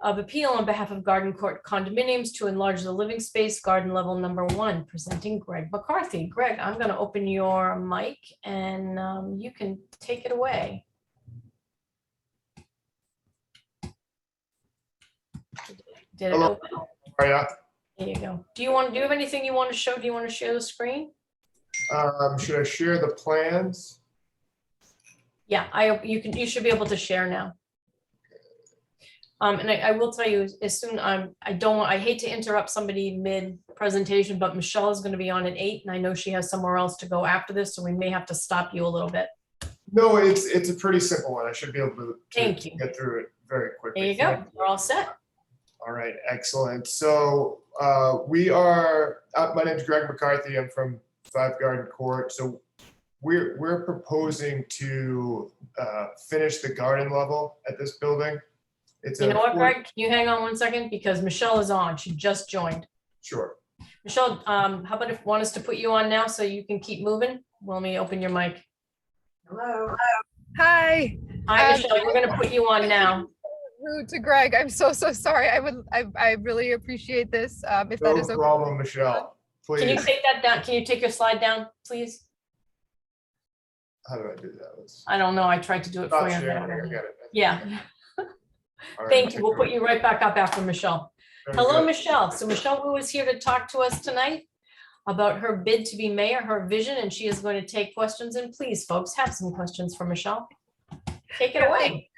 of Appeal on behalf of Garden Court Condominiums to enlarge the living space, garden level number 1, presenting Greg McCarthy. Greg, I'm going to open your mic and you can take it away. Did it open? There you go. Do you have anything you want to show? Do you want to share the screen? Should I share the plans? Yeah, you should be able to share now. And I will tell you as soon, I hate to interrupt somebody mid presentation, but Michelle is going to be on at 8 and I know she has somewhere else to go after this. So we may have to stop you a little bit. No, it's a pretty simple one. I should be able to Thank you. Get through it very quickly. There you go. We're all set. All right, excellent. So my name is Greg McCarthy. I'm from 5 Garden Court. So we're proposing to finish the garden level at this building. It's You a know what, 40 Greg? Can you hang on one second? Because Michelle is on. She just joined. Sure. Michelle, how about if want us to put you on now so you can keep moving? Let me open your mic. Hello. Hi. Hi, Michelle. We're going to put you on now. Rude to Greg. I'm so sorry. I really appreciate this. If that No is okay. problem, Michelle. Can you Please. take that down? Can you take your slide down, please? How do I do that? I don't know. I tried to do it Not for you. sharing, I got it. Yeah. All right, Thank you. take We'll it put away. you right back up after Michelle. Very Hello, good. Michelle. So Michelle Wu is here to talk to us tonight about her bid to be mayor, her vision, and she is going to take questions. And please, folks, have some questions for Michelle. Take it Yeah, away.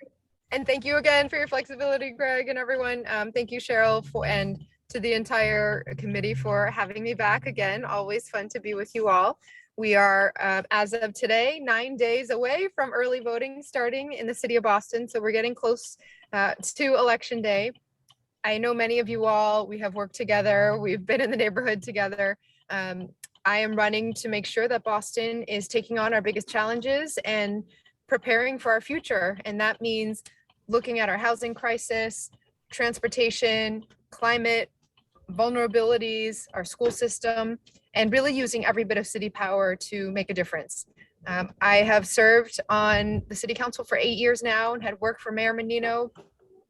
And thank you again for your flexibility, Greg, and everyone. Thank you, Cheryl, and to the entire committee for having me back again. Always fun to be with you all. We are, as of today, 9 days away from early voting starting in the city of Boston. So we're getting close to election day. I know many of you all, we have worked together. We've been in the neighborhood together. I am running to make sure that Boston is taking on our biggest challenges and preparing for our future. And that means looking at our housing crisis, transportation, climate, vulnerabilities, our school system, and really using every bit of city power to make a difference. I have served on the city council for 8 years now and had worked for Mayor Menino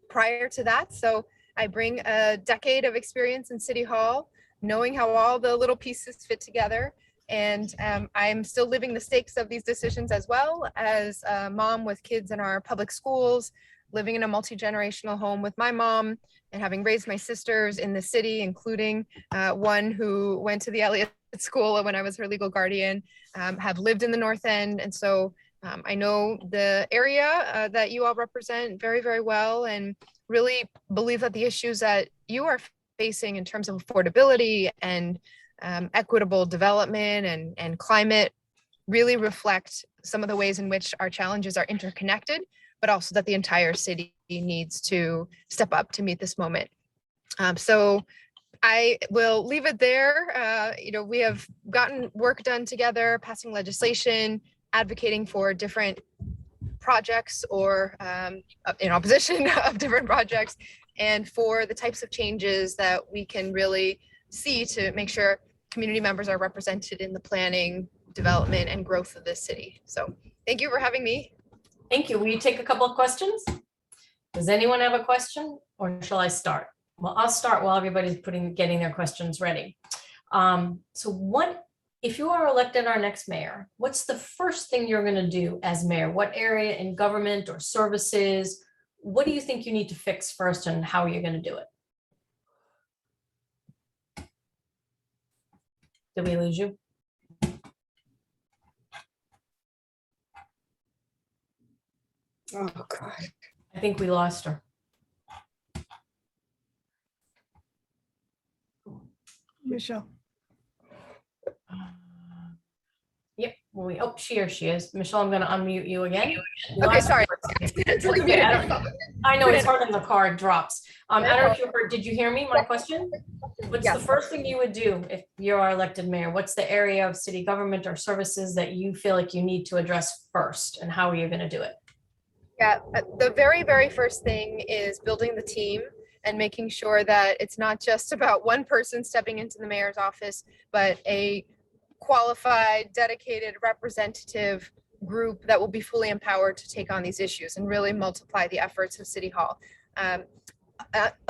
prior to that. So I bring a decade of experience in City Hall, knowing how all the little pieces fit together. And I'm still living the stakes of these decisions as well as a mom with kids in our public schools, living in a multi-generational home with my mom, and having raised my sisters in the city, including one who went to the Elliott School when I was her legal guardian, have lived in the North End. And so I know the area that you all represent very, very well, and really believe that the issues that you are facing in terms of affordability and equitable development and climate really reflect some of the ways in which our challenges are interconnected, but also that the entire city needs to step up to meet this moment. So I will leave it there. We have gotten work done together, passing legislation, advocating for different projects or in opposition of different projects, and for the types of changes that we can really see to make sure community members are represented in the planning, development, and growth of this city. So thank you for having me. Thank you. Will you take a couple of questions? Does anyone have a question, or shall I start? Well, I'll start while everybody's getting their questions ready. So what, if you are elected our next mayor, what's the first thing you're going to do as mayor? What area in government or services? What do you think you need to fix first, and how are you going to do it? Did we lose you? Oh, God. I think we lost her. Michelle. Yep. Oh, she is. Michelle, I'm going to unmute you again. Okay, sorry. Okay, I know it's hard when the card drops. I don't know if you heard, did you hear me? My question? What's the first thing you would do if you are elected mayor? What's the area of city government or services that you feel like you need to address first, and how are you going to do it? Yeah, the very, very first thing is building the team and making sure that it's not just about one person stepping into the mayor's office, but a qualified, dedicated, representative group that will be fully empowered to take on these issues and really multiply the efforts of City Hall.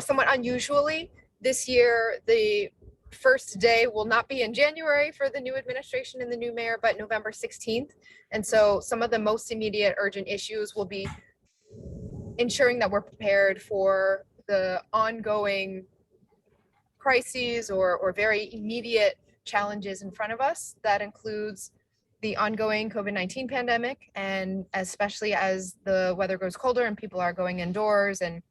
Somewhat unusually, this year, the first day will not be in January for the new administration and the new mayor, but November 16th. And so some of the most immediate urgent issues will be ensuring that we're prepared for the ongoing crises or very immediate challenges in front of us. That includes the ongoing COVID-19 pandemic, and especially as the weather grows colder and people are going indoors, and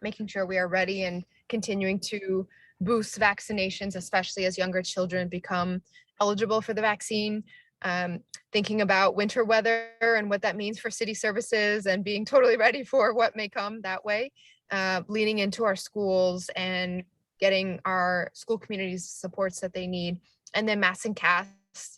making sure we are ready and continuing to boost vaccinations, especially as younger children become eligible for the vaccine. Thinking about winter weather and what that means for city services, and being totally ready for what may come that way. Leaning into our schools and getting our school communities supports that they need. And then mass and cast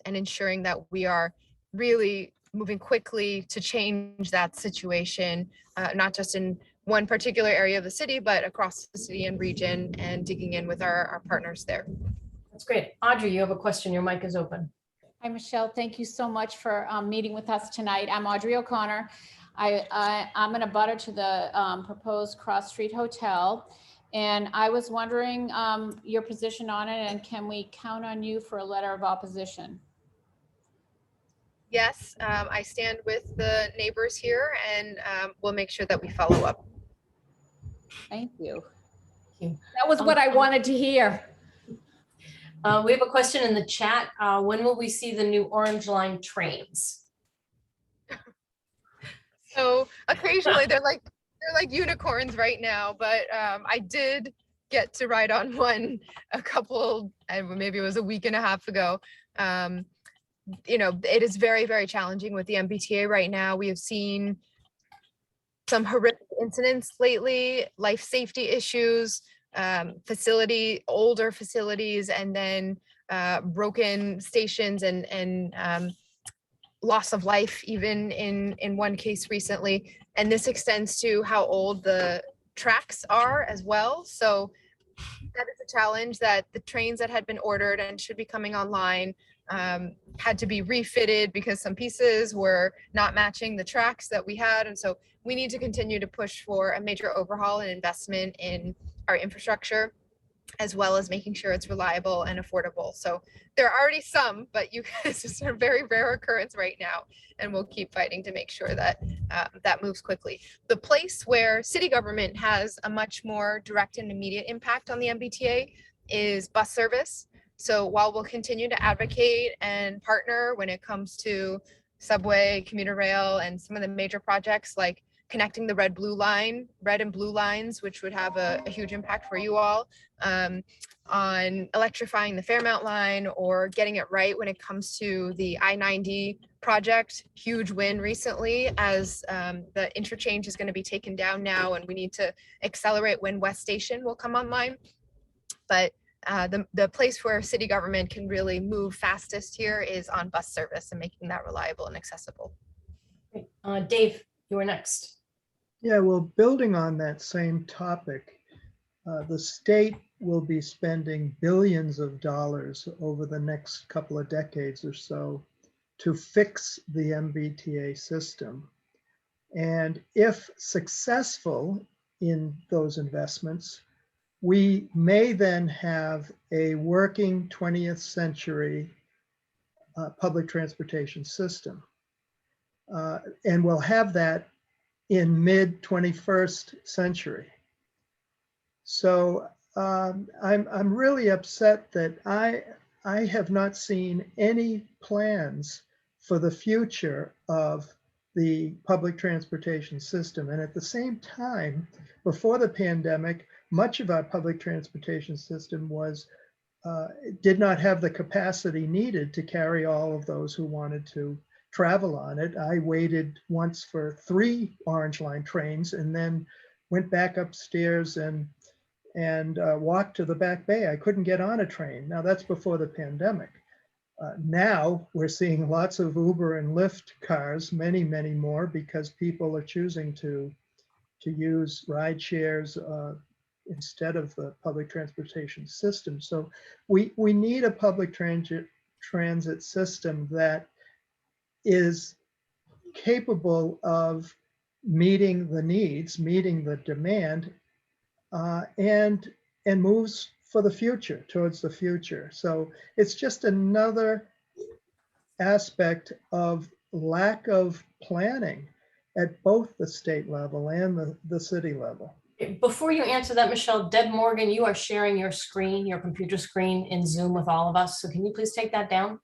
and ensuring that we are really moving quickly to change that situation, not just in one particular area of the city, but across the city and region, and digging in with our partners there. That's great. Audrey, you have a question. Your mic is open. Hi, Michelle. Thank you so much for meeting with us tonight. I'm Audrey O'Connor. I'm in a butter to the proposed Cross Street Hotel. And I was wondering your position on it, and can we count on you for a letter of opposition? Yes, I stand with the neighbors here, and we'll make sure that we follow up. Thank you. Thank you. That was what I wanted to hear. We have a question in the chat. When will we see the new Orange Line trains? So occasionally they're like unicorns right now, but I did get to ride on one a couple, maybe it was a week and a half ago. You know, it is very, very challenging with the MBTA right now. We have seen some horrific incidents lately, life safety issues, older facilities, and then broken stations and loss of life, even in one case recently. And this extends to how old the tracks are as well. So that is a challenge, that the trains that had been ordered and should be coming online had to be refitted because some pieces were not matching the tracks that we had. And so we need to continue to push for a major overhaul and investment in our infrastructure, as well as making sure it's reliable and affordable. So there are already some, but it's just a very rare occurrence right now. And we'll keep fighting to make sure that that moves quickly. The place where city government has a much more direct and immediate impact on the MBTA is bus service. So while we'll continue to advocate and partner when it comes to subway, commuter rail, and some of the major projects like connecting the red and blue lines, which would have a huge impact for you all, on electrifying the Fairmount line or getting it right when it comes to the I-90 project. Huge win recently, as the interchange is going to be taken down now, and we need to accelerate when West Station will come online. But the place where city government can really move fastest here is on bus service and making that reliable and accessible. Dave, you are next. Yeah, well, building on that same topic, the state will be spending billions of dollars over the next couple of decades or so to fix the MBTA system. And if successful in those investments, we may then have a working 20th century public transportation system. And we'll have that in mid 21st century. So I'm really upset that I have not seen any plans for the future of the public transportation system. And at the same time, before the pandemic, much of our public transportation system did not have the capacity needed to carry all of those who wanted to travel on it. I waited once for 3 Orange Line trains and then went back upstairs and walked to the Back Bay. I couldn't get on a train. Now that's before the pandemic. Now we're seeing lots of Uber and Lyft cars, many, many more, because people are choosing to use ride shares instead of the public transportation system. So we need a public transit system that is capable of meeting the needs, meeting the demand, and moves for the future, towards the future. So it's just another aspect of lack of planning at both the state level and the city level. Before you answer that, Michelle, Deb Morgan, you are sharing your screen, your computer screen in Zoom with all of us. So can you please take that down?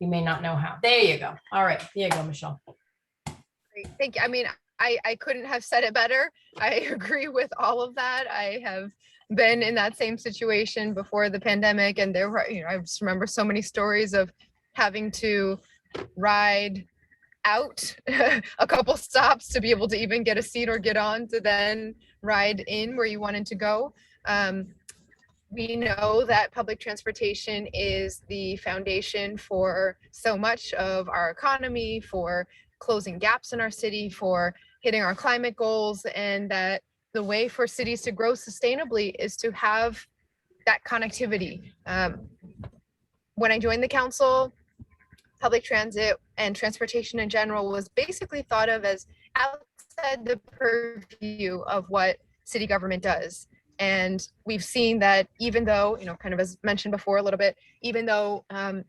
You may not know how. There you go. All right, there you go, Michelle. Great. Thank you. I mean, I couldn't have said it better. I agree with all of that. I have been in that same situation before the pandemic, and there were, I just remember so many stories of having to ride out a couple stops to be able to even get a seat or get on to then ride in where you wanted to go. we know that public transportation is the foundation for so much of our economy, for closing gaps in our city, for hitting our climate goals, and that the way for cities to grow sustainably is to have that connectivity. When I joined the council, public transit and transportation in general was basically thought of as outside the purview of what city government does. And we've seen that even though, kind of as mentioned before a little bit, even though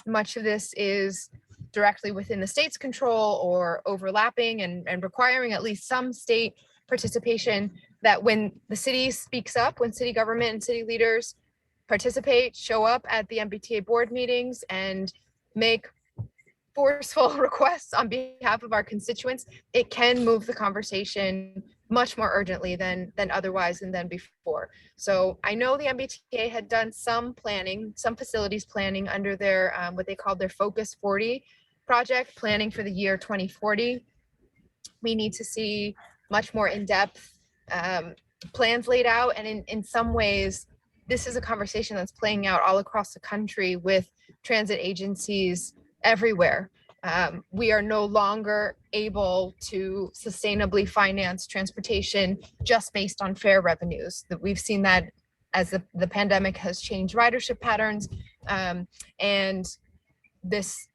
much of this is directly within the state's control or overlapping and requiring at least some state participation, that when the city speaks up, when city government and city leaders participate, show up at the MBTA board meetings and make forceful requests on behalf of our constituents, it can move the conversation much more urgently than otherwise and than before. So I know the MBTA had done some planning, some facilities planning under their what they called their Focus 40 project, planning for the year 2040. We need to see much more in-depth plans laid out, and in some ways this is a conversation that's playing out all across the country with transit agencies everywhere. We are no longer able to sustainably finance transportation just based on fare revenues. That we've seen that as the pandemic has changed ridership patterns. And this,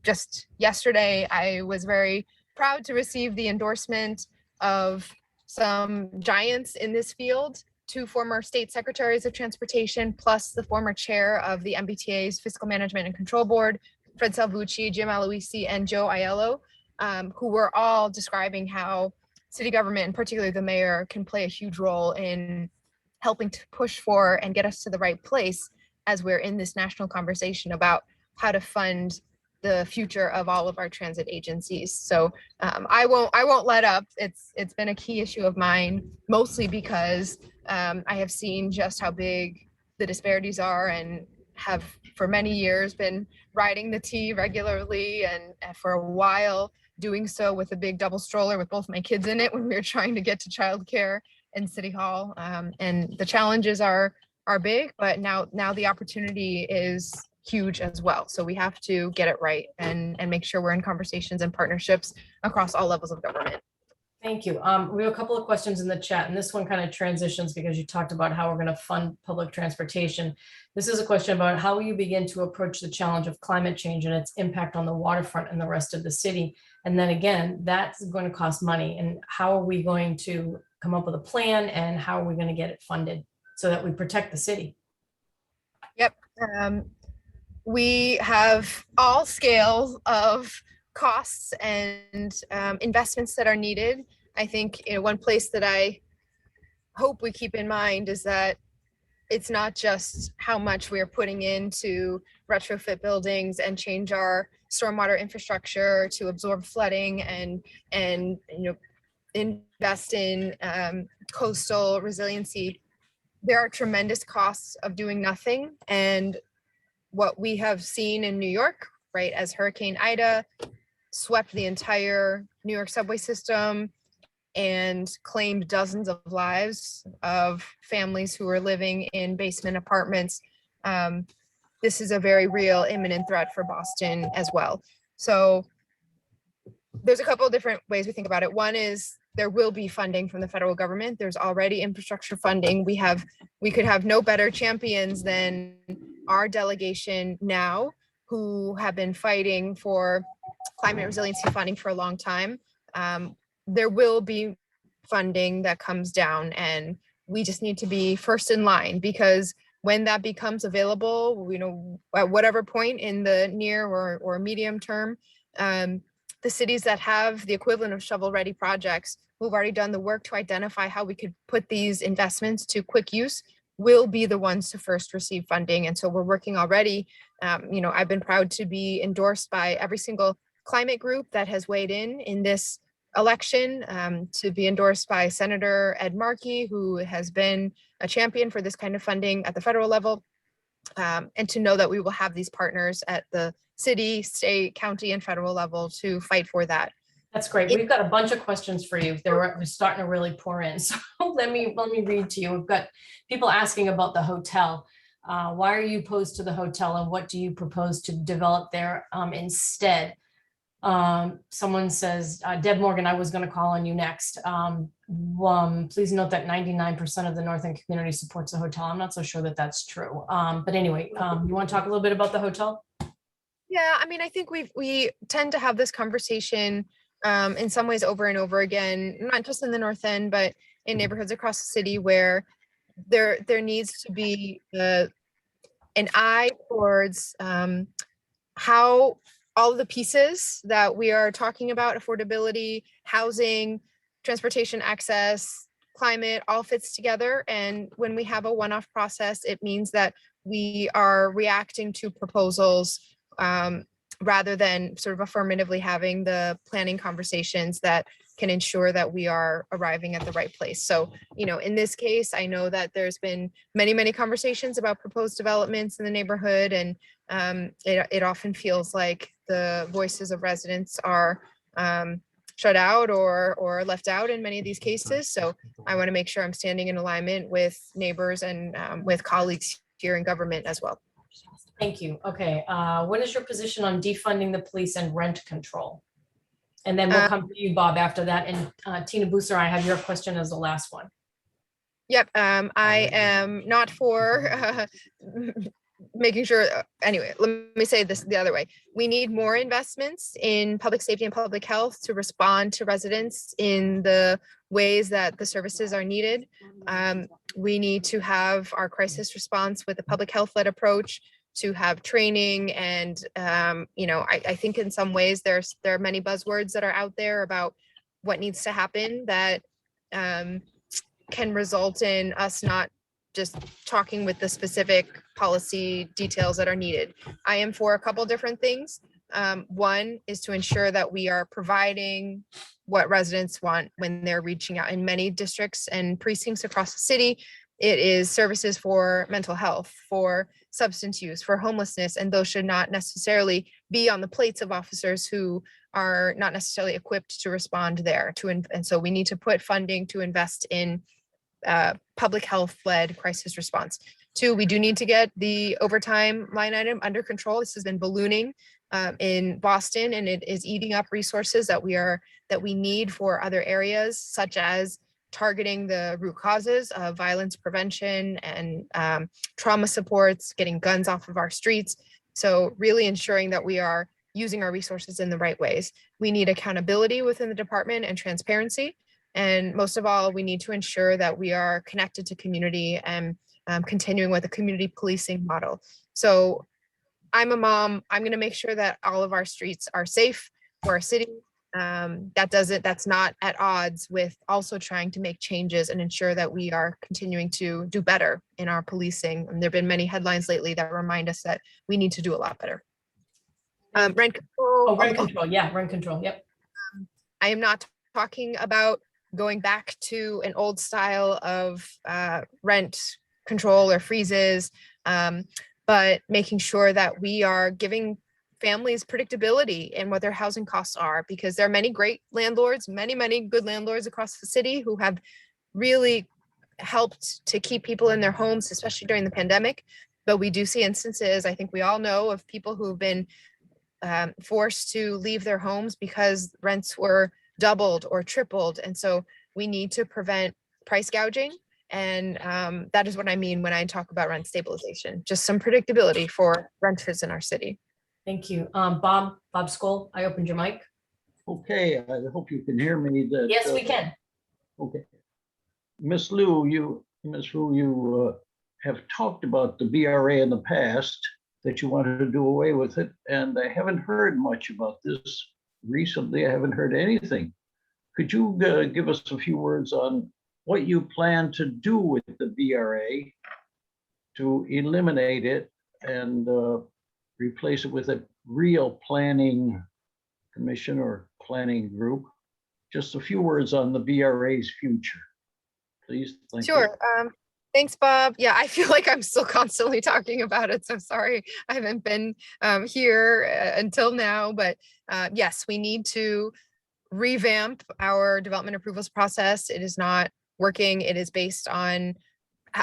just yesterday, I was very proud to receive the endorsement of some giants in this field, 2 former state secretaries of transportation, plus the former chair of the MBTA's Fiscal Management and Control Board, Fred Salvucci, Jim Aloisi, and Joe Aiello, who were all describing how city government, and particularly the mayor, can play a huge role in helping to push for and get us to the right place as we're in this national conversation about how to fund the future of all of our transit agencies. So I won't let up. It's been a key issue of mine, mostly because I have seen just how big the disparities are and have for many years been riding the T regularly, and for a while doing so with a big double stroller with both my kids in it when we were trying to get to childcare in City Hall. And the challenges are big, but now the opportunity is huge as well. So we have to get it right and make sure we're in conversations and partnerships across all levels of government. Thank you. We have a couple of questions in the chat, and this one kind of transitions because you talked about how we're going to fund public transportation. This is a question about how will you begin to approach the challenge of climate change and its impact on the waterfront and the rest of the city. And then again, that's going to cost money. And how are we going to come up with a plan, and how are we going to get it funded so that we protect the city? Yep. We have all scales of costs and investments that are needed. I think one place that I hope we keep in mind is that it's not just how much we're putting into retrofit buildings and change our stormwater infrastructure to absorb flooding and invest in coastal resiliency. There are tremendous costs of doing nothing. And what we have seen in New York, right, as Hurricane Ida swept the entire New York subway system and claimed dozens of lives of families who were living in basement apartments. This is a very real imminent threat for Boston as well. So there's a couple of different ways we think about it. One is there will be funding from the federal government. There's already infrastructure funding. We could have no better champions than our delegation now, who have been fighting for climate resiliency funding for a long time. There will be funding that comes down, and we just need to be first in line, because when that becomes available, at whatever point in the near or medium term, the cities that have the equivalent of shovel-ready projects, who've already done the work to identify how we could put these investments to quick use, will be the ones to first receive funding. And so we're working already. I've been proud to be endorsed by every single climate group that has weighed in this election, to be endorsed by Senator Ed Markey, who has been a champion for this kind of funding at the federal level, and to know that we will have these partners at the city, state, county, and federal level to fight for that. That's great. We've got a bunch of questions for you. They're starting to really pour in. So let me read to you. We've got people asking about the hotel. Why are you opposed to the hotel and what do you propose to develop there instead? Someone says, Deb Morgan, I was going to call on you next. Please note that 99% of the North End community supports the hotel. I'm not so sure that that's true. But anyway, you want to talk a little bit about the hotel? Yeah, I mean, I think we tend to have this conversation in some ways over and over again, not just in the North End, but in neighborhoods across the city where there needs to be an eye towards how all of the pieces that we are talking about, affordability, housing, transportation access, climate, all fits together. And when we have a one-off process, it means that we are reacting to proposals rather than sort of affirmatively having the planning conversations that can ensure that we are arriving at the right place. So, you know, in this case, I know that there's been many conversations about proposed developments in the neighborhood, and it often feels like the voices of residents are shut out or left out in many of these cases. So I want to make sure I'm standing in alignment with neighbors and with colleagues here in government as well. Thank you. Okay. What is your position on defunding the police and rent control? And then we'll come to you, Bob, after that. And Tina Booster, I have your question as the last one. Yep. I am not for making sure, anyway, let me say this the other way. We need more investments in public safety and public health to respond to residents in the ways that the services are needed. We need to have our crisis response with a public health led approach, to have training. And, you know, I think in some ways there are many buzzwords that are out there about what needs to happen that can result in us not just talking with the specific policy details that are needed. I am for a couple different things. One is to ensure that we are providing what residents want when they're reaching out. In many districts and precincts across the city, it is services for mental health, for substance use, for homelessness, and those should not necessarily be on the plates of officers who are not necessarily equipped to respond there. And so we need to put funding to invest in public health-led crisis response. Two, we do need to get the overtime line item under control. This has been ballooning in Boston, and it is eating up resources that we need for other areas, such as targeting the root causes of violence prevention and trauma supports, getting guns off of our streets. So really ensuring that we are using our resources in the right ways. We need accountability within the department and transparency. And most of all, we need to ensure that we are connected to community and continuing with a community policing model. So I'm a mom. I'm going to make sure that all of our streets are safe for our city. That's not at odds with also trying to make changes and ensure that we are continuing to do better in our policing. And there've been many headlines lately that remind us that we need to do a lot better. Rent control. Oh, rent control. Yeah, rent control. Yep. I am not talking about going back to an old style of rent control or freezes, but making sure that we are giving families predictability in what their housing costs are, because there are many great landlords, many good landlords across the city who have really helped to keep people in their homes, especially during the pandemic. But we do see instances, I think we all know, of people who've been forced to leave their homes because rents were doubled or tripled. And so we need to prevent price gouging. And that is what I mean when I talk about rent stabilization, just some predictability for renters in our city. Thank you. Bob Skoll, I opened your mic. Okay, I hope you can hear me. Yes, we can. Okay. Ms. Liu, you have talked about the BRA in the past, that you wanted to do away with it, and I haven't heard much about this recently. I haven't heard anything. Could you give us a few words on what you plan to do with the BRA to eliminate it and replace it with a real planning commission or planning group? Just a few words on the BRA's future, please. Thank you. Sure. Thanks, Bob. Yeah, I feel like I'm still constantly talking about it. So sorry, I haven't been here until now. But yes, we need to revamp our development approvals process. It is not working. It is based on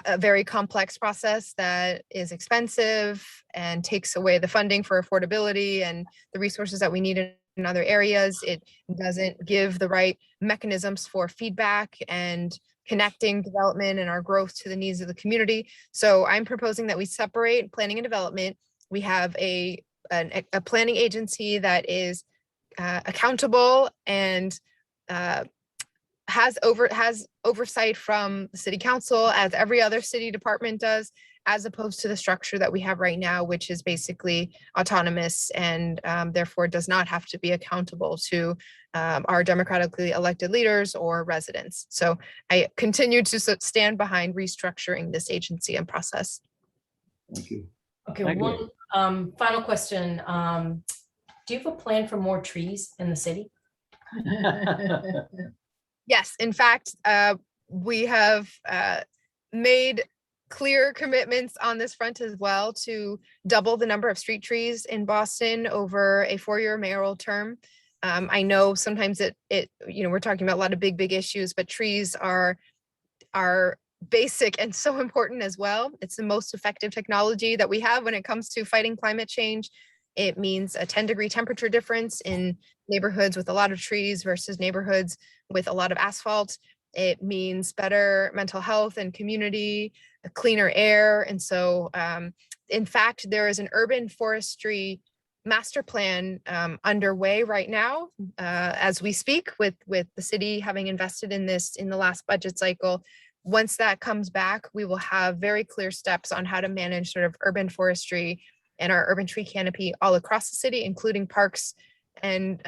a very complex process that is expensive and takes away the funding for affordability and the resources that we need in other areas. It doesn't give the right mechanisms for feedback and connecting development and our growth to the needs of the community. So I'm proposing that we separate planning and development. We have a planning agency that is accountable and has oversight from the city council, as every other city department does, as opposed to the structure that we have right now, which is basically autonomous and therefore does not have to be accountable to our democratically elected leaders or residents. So I continue to stand behind restructuring this agency and process. Thank you. Okay, Thank you. one final question. Do you have a plan for more trees in the city? Yes, in fact, we have made clear commitments on this front as well to double the number of street trees in Boston over a 4-year mayoral term. I know sometimes we're talking about a lot of big issues, but trees are basic and so important as well. It's the most effective technology that we have when it comes to fighting climate change. It means a 10-degree temperature difference in neighborhoods with a lot of trees versus neighborhoods with a lot of asphalt. It means better mental health and community, cleaner air. And so, in fact, there is an urban forestry master plan underway right now as we speak, with the city having invested in this in the last budget cycle. Once that comes back, we will have very clear steps on how to manage sort of urban forestry and our urban tree canopy all across the city, including parks and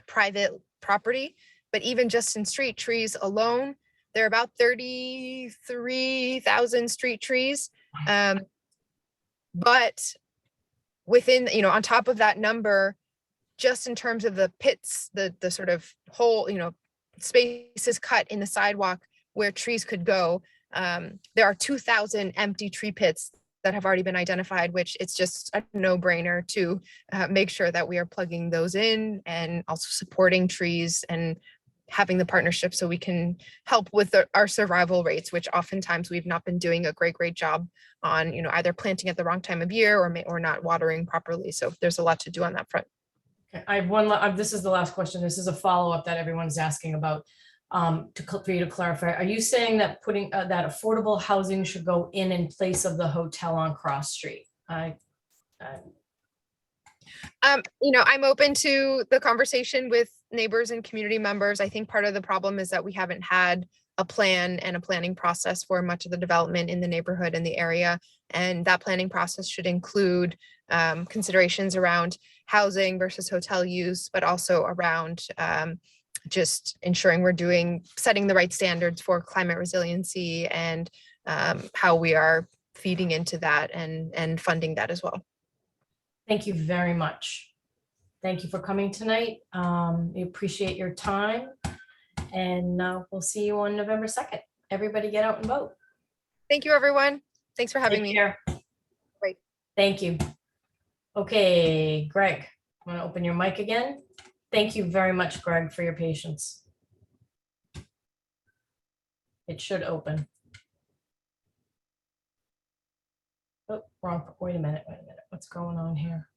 private property. But even just in street trees alone, there are about 33,000 street trees. But within, on top of that number, just in terms of the pits, the sort of whole, spaces cut in the sidewalk where trees could go, there are 2,000 empty tree pits that have already been identified, which it's just a no-brainer to make sure that we are plugging those in and also supporting trees and having the partnership so we can help with our survival rates, which oftentimes we've not been doing a great job on, either planting at the wrong time of year or not watering properly. So there's a lot to do on that front. Okay, I have one, this is the last question. This is a follow-up that everyone's asking about. For you to clarify, are you saying that putting that affordable housing should go in place of the hotel on Cross Street? I'm open to the conversation with neighbors and community members. I think part of the problem is that we haven't had a plan and a planning process for much of the development in the neighborhood and the area. And that planning process should include considerations around housing versus hotel use, but also around just ensuring we're setting the right standards for climate resiliency and how we are feeding into that and funding that as well. Thank you very much. Thank you for coming tonight. We appreciate your time, and we'll see you on November 2nd. Everybody get out and vote. Thank you, everyone. Thanks for having me. Great. Thank you. Okay, Greg, want to open your mic again? Thank you very much, Greg, for your patience. It should open. Oh, wrong. Wait a minute. What's going on here?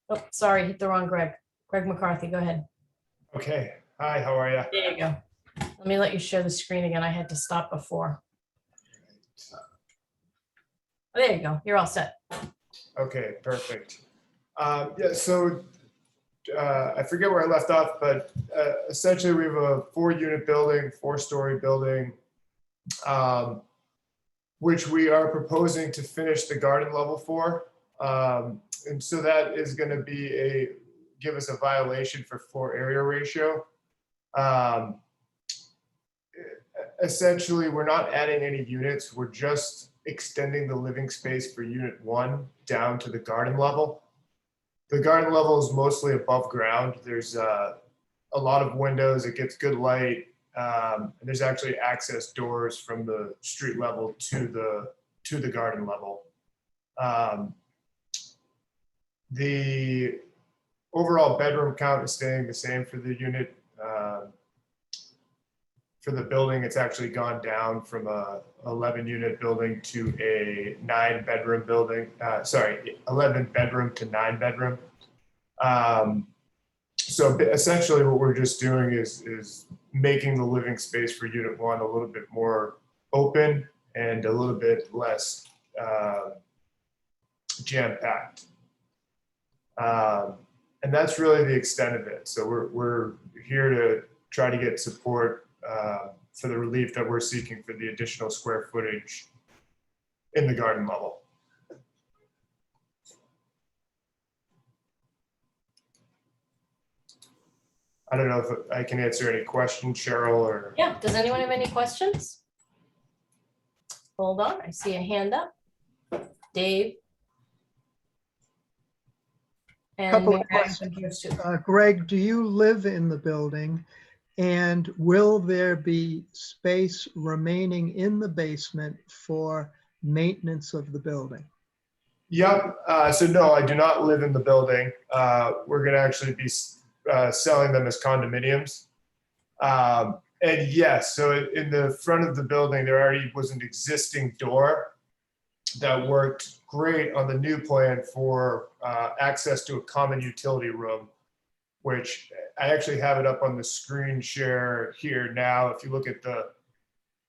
Oh, sorry, hit the wrong Greg. Greg McCarthy, go ahead. Okay. Hi, how are you? There you go. Let me let you share the screen again. I had to stop before. Oh, there you go. You're all set. Okay, perfect. Yeah, so I forget where I left off, but essentially we have a 4-unit building, 4-story building, which we are proposing to finish the garden level for. And so that is going to give us a violation for floor area ratio. Essentially, we're not adding any units. We're just extending the living space for unit 1 down to the garden level. The garden level is mostly above ground. There's a lot of windows. It gets good light. And there's actually access doors from the street level to the garden level. The overall bedroom count is staying the same for the unit. For the building, it's actually gone down from a 11 unit building to a 9-bedroom building. 11 bedroom to 9 bedroom. So essentially what we're just doing is making the living space for unit 1 a little bit more open and a little bit less jam-packed. And that's really the extent of it. So we're here to try to get support for the relief that we're seeking for the additional square footage in the garden level. I don't know if I can answer any questions, Cheryl, or. Yeah, does anyone have any questions? Hold on, I see a hand up. Dave. And Couple of Mary, I questions. think yours too. Greg, do you live in the building? And will there be space remaining in the basement for maintenance of the building? Yep. So no, I do not live in the building. We're going to actually be selling them as condominiums. And yes, so in the front of the building, there already was an existing door that worked great on the new plan for access to a common utility room, which I actually have it up on the screen share here now. If you look at the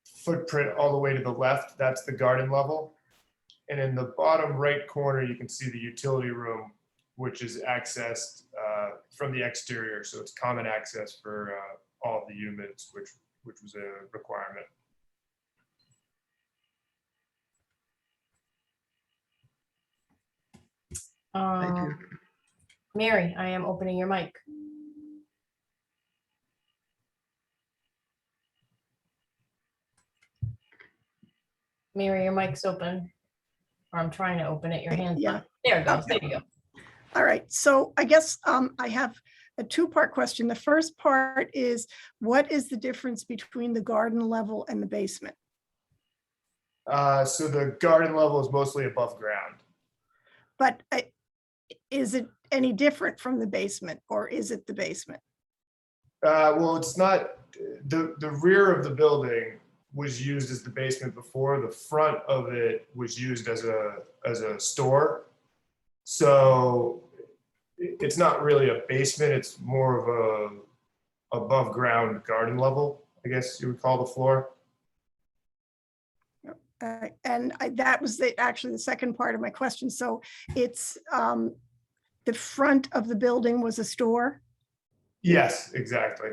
footprint all the way to the left, that's the garden level. And in the bottom right corner, you can see the utility room, which is accessed from the exterior. So it's common access for all of the units, which was a requirement. Thank you. Mary, I am opening your mic. Mary, your mic's open. Or I'm trying to open it, your hand's Yeah. up. There it goes, there you go. All right, so I guess I have a two-part question. The first part is, what is the difference between the garden level and the basement? So the garden level is mostly above ground. But is it any different from the basement, or is it the basement? Well, it's not, the rear of the building was used as the basement before. The front of it was used as a store. So it's not really a basement, it's more of a above ground garden level, I guess you would call the floor. That was actually the second part of my question. So it's the front of the building was a store? Yes, exactly.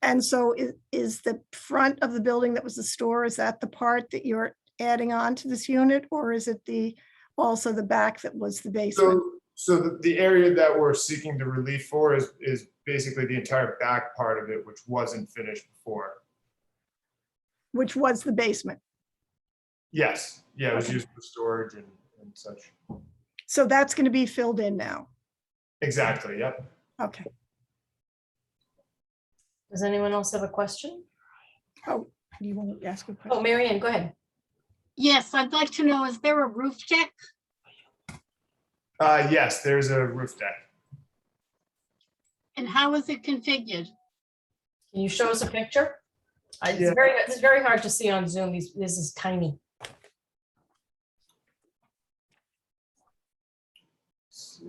And so is the front of the building that was the store, is that the part that you're adding on to this unit, or is it also the back that was the basement? So the area that we're seeking the relief for is basically the entire back part of it, which wasn't finished before. Which was the basement? Yes, yeah, it was used for storage and such. So that's going to be filled in now? Exactly, yep. Okay. Does anyone else have a question? Oh, do you want to ask a question? Oh, Mary Ann, go ahead. Yes, I'd like to know, is there a roof deck? Yes, there's a roof deck. And how is it configured? Can you show us a picture? Yeah. It's very hard to see on Zoom. This is tiny. Let's see.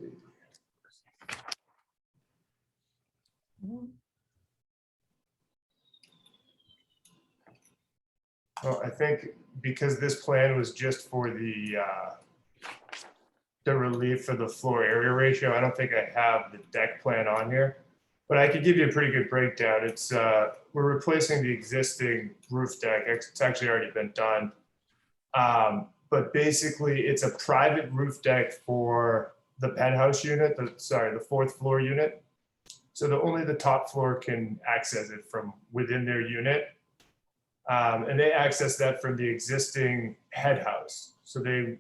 Well, I think because this plan was just for the relief for the floor area ratio, I don't think I have the deck plan on here, but I could give you a pretty good breakdown. It's we're replacing the existing roof deck. It's actually already been done. But basically it's a private roof deck for the penthouse unit, the fourth floor unit. So only the top floor can access it from within their unit. And they access that from the existing head house. So they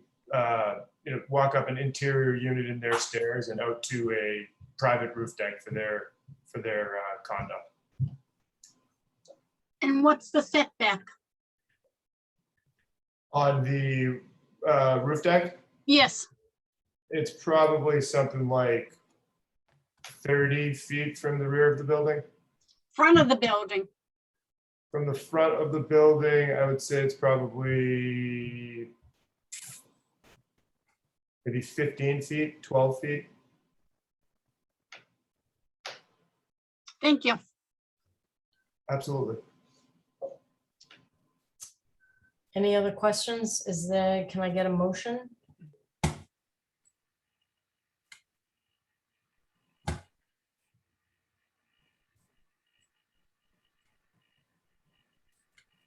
walk up an interior unit in their stairs and out to a private roof deck for their condo. And what's the setback? On the roof deck, Yes, it's probably something like 30 feet from the rear of the building. Front of the building. From the front of the building, I would say it's probably maybe 15 feet, 12 feet. Thank you. Absolutely. Any other questions? Can I get a motion?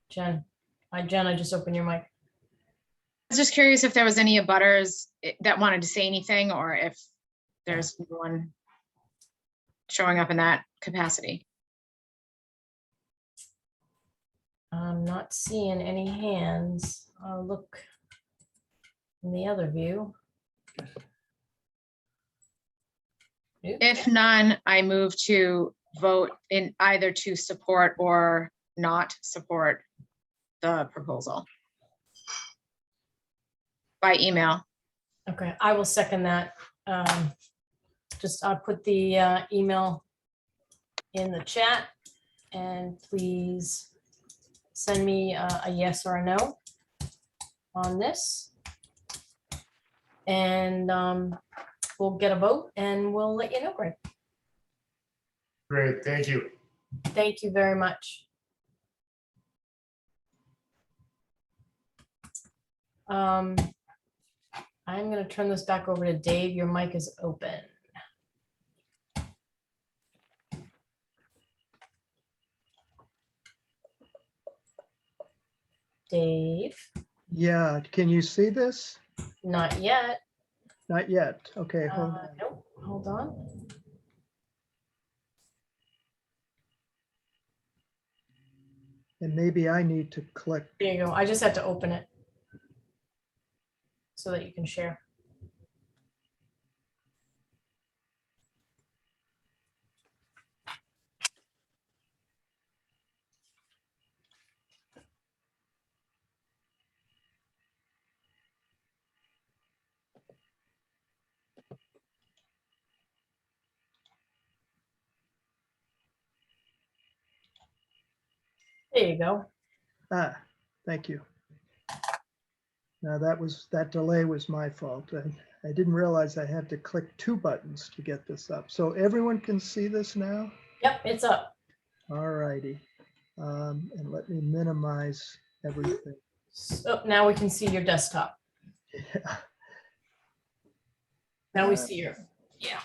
Jen, I just opened your mic. I was just curious if there was any abutters that wanted to say anything, or if there's no one showing up in that capacity. I'm not seeing any hands. I'll look in the other view. If none, I move to vote in either to support or not support the proposal by email. Okay, I will second that. I'll put the email in the chat, and please send me a yes or a no on this. And we'll get a vote and we'll let you know, Greg. Great, thank you. Thank you very much. I'm going to turn this back over to Dave. Your mic is open. Dave? Yeah, can you see this? Not yet. Not yet. Okay, hold on. Nope, hold on. And maybe I need to click. There you go. I just had to open it so that you can share. There you go. Ah, thank you. Now that delay was my fault. I didn't realize I had to click 2 buttons to get this up. So everyone can see this now? Yep, it's up. All righty. And let me minimize everything. So now we can see your desktop. Yeah. Now we see your, yeah,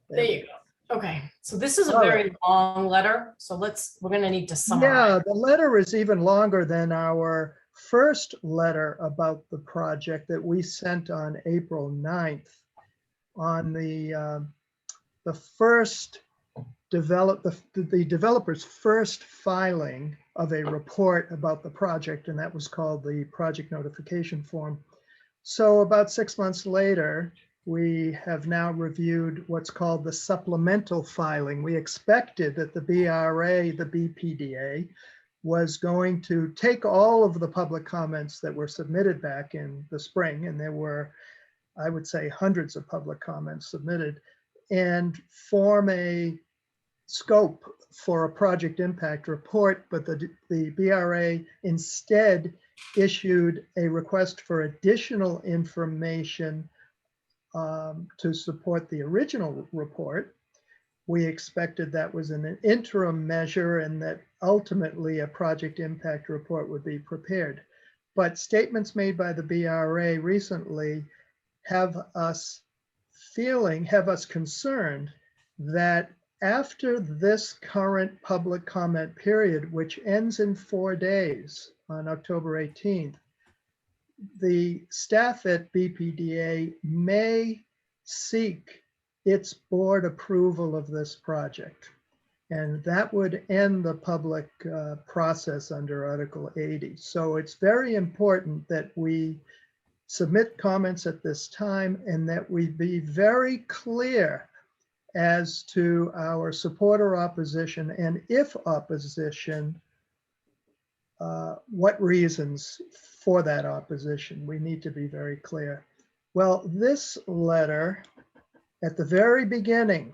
there There you go. Okay, so this is a All very long letter, so we're gonna need to summarize. Yeah, the letter is even longer than our first letter about the project that we sent on April 9th. On the first the developer's first filing of a report about the project, and that was called the project notification form. So about 6 months later, we have now reviewed what's called the supplemental filing. We expected that the BRA, the BPDA, was going to take all of the public comments that were submitted back in the spring, and there were, I would say, hundreds of public comments submitted, and form a scope for a project impact report, but the BRA instead issued a request for additional information to support the original report. We expected that was an interim measure and that ultimately a project impact report would be prepared. But statements made by the BRA recently have us concerned that after this current public comment period, which ends in 4 days on October 18th, the staff at BPDA may seek its board approval of this project. And that would end the public process under Article 80. So it's very important that we submit comments at this time and that we be very clear as to our support or opposition, and if opposition, what reasons for that opposition. We need to be very clear. Well, this letter at the very beginning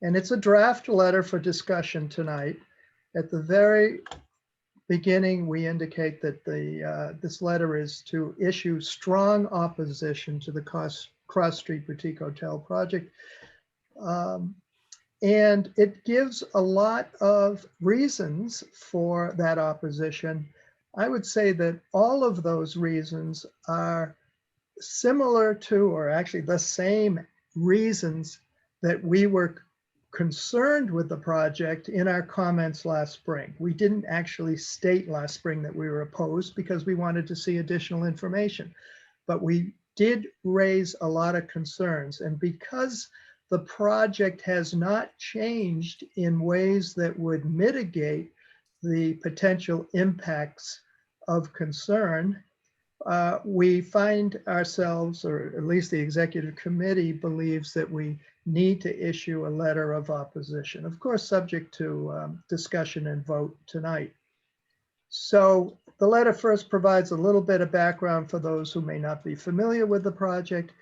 And it's a draft letter for discussion tonight. At the very beginning, we indicate that this letter is to issue strong opposition to the Cross Street Boutique Hotel project. And it gives a lot of reasons for that opposition. I would say that all of those reasons are similar to, or actually the same reasons that we were concerned with the project in our comments last spring. We didn't actually state last spring that we were opposed because we wanted to see additional information, but we did raise a lot of concerns. And because the project has not changed in ways that would mitigate the potential impacts of concern, we find ourselves, or at least the executive committee believes that we need to issue a letter of opposition, of course, subject to discussion and vote tonight. So the letter first provides a little bit of background for those who may not be familiar with the project.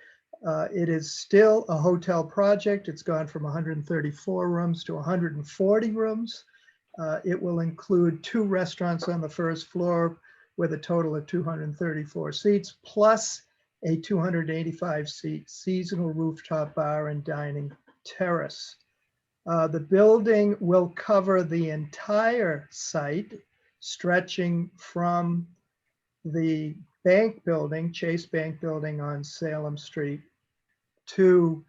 It is still a hotel project. It's gone from 134 rooms to 140 rooms. It will include 2 restaurants on the first floor with a total of 234 seats, plus a 285-seat seasonal rooftop bar and dining terrace. The building will cover the entire site, stretching from the bank building, Chase Bank building on Salem Street, to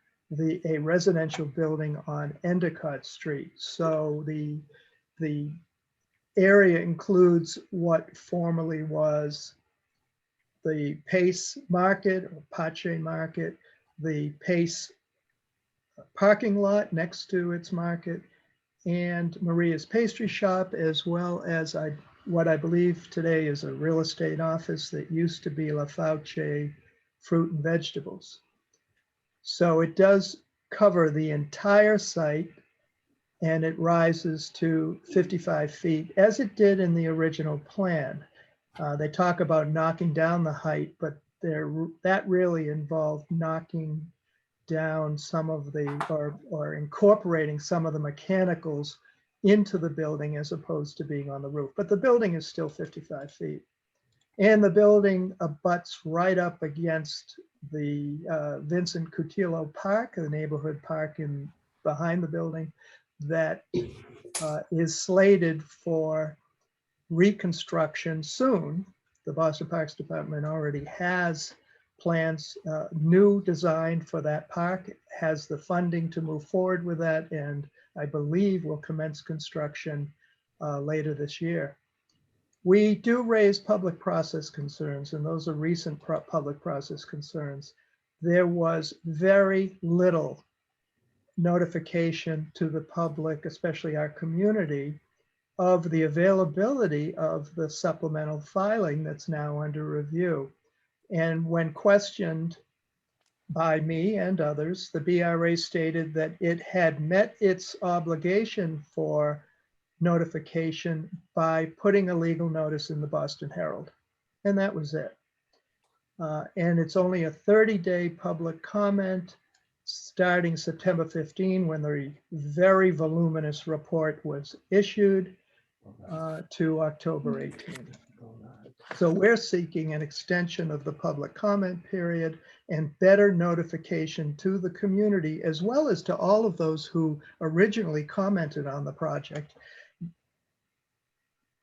a residential building on Endicott Street. So the area includes what formerly was the Pace Market or Pache Market, the Pace parking lot next to its market, and Maria's Pastry Shop, as well as what I believe today is a real estate office that used to be La Fauche Fruit and Vegetables. So it does cover the entire site, and it rises to 55 feet, as it did in the original plan. They talk about knocking down the height, but that really involved knocking down some of the, or incorporating some of the mechanicals into the building as opposed to being on the roof. But the building is still 55 feet. And the building abuts right up against the Vincent Cutillo Park, the neighborhood park behind the building that is slated for reconstruction soon. The Boston Parks Department already has plans, new design for that park, has the funding to move forward with that, and I believe will commence construction later this year. We do raise public process concerns, and those are recent public process concerns. There was very little notification to the public, especially our community, of the availability of the supplemental filing that's now under review. And when questioned by me and others, the BRA stated that it had met its obligation for notification by putting a legal notice in the Boston Herald. And that was it. And it's only a 30-day public comment starting September 15, when the very voluminous report was issued, to October 18. So we're seeking an extension of the public comment period and better notification to the community, as well as to all of those who originally commented on the project.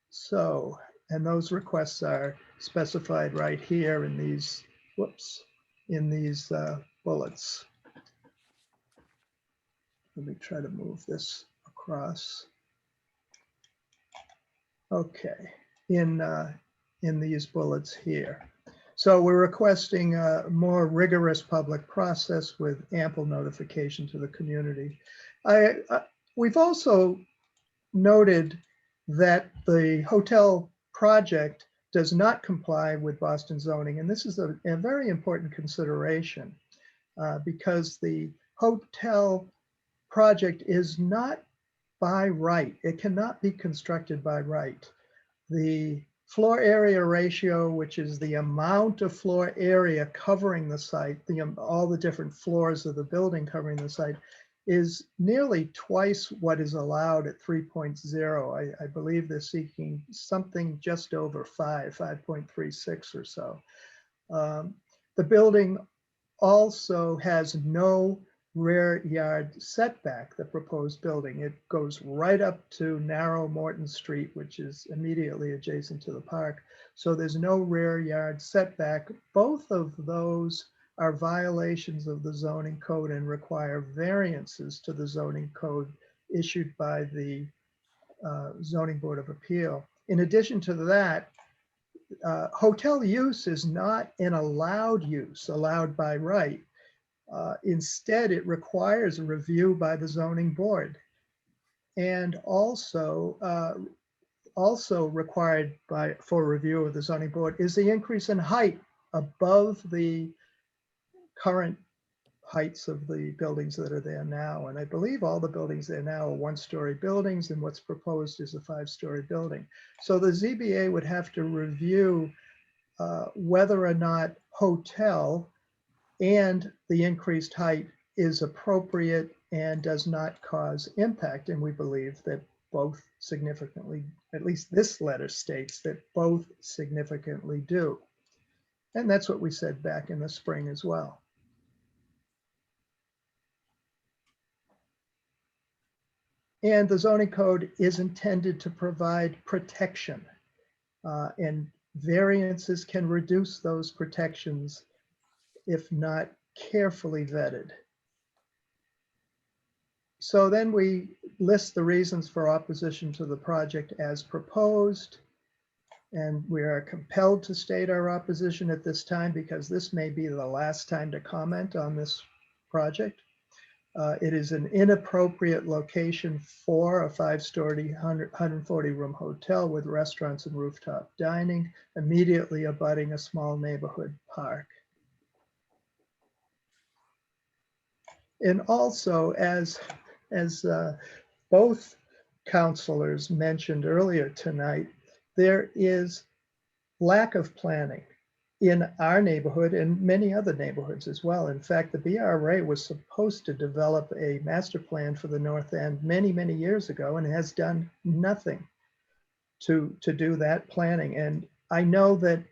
So, and those requests are specified right here in these, in these bullets. Let me try to move this across. Okay, in these bullets here. So we're requesting a more rigorous public process with ample notification to the community. We've also noted that the hotel project does not comply with Boston zoning, and this is a very important consideration because the hotel project is not by right. It cannot be constructed by right. The floor area ratio, which is the amount of floor area covering the site, all the different floors of the building covering the site, is nearly twice what is allowed at 3.0. I believe they're seeking something just over 5.36 or so. The building also has no rear yard setback, the proposed building. It goes right up to narrow Morton Street, which is immediately adjacent to the park. So there's no rear yard setback. Both of those are violations of the zoning code and require variances to the zoning code issued by the Zoning Board of Appeal. In addition to that, hotel use is not an allowed use, allowed by right. Instead, it requires a review by the zoning board, and also required for review of the zoning board is the increase in height above the current heights of the buildings that are there now. And I believe all the buildings there now are one-story buildings, and what's proposed is a 5-story building. So the ZBA would have to review whether or not hotel and the increased height is appropriate and does not cause impact. And we believe that both significantly, at least this letter states that both significantly do. And that's what we said back in the spring as well. And the zoning code is intended to provide protection, and variances can reduce those protections if not carefully vetted. So then we list the reasons for opposition to the project as proposed. And we are compelled to state our opposition at this time because this may be the last time to comment on this project. It is an inappropriate location for a 5-story, 140-room hotel with restaurants and rooftop dining, immediately abutting a small neighborhood park. And also, as both counselors mentioned earlier tonight, there is lack of planning in our neighborhood and many other neighborhoods as well. In fact, the BRA was supposed to develop a master plan for the North End many, many years ago and has done nothing to do that planning. And I know that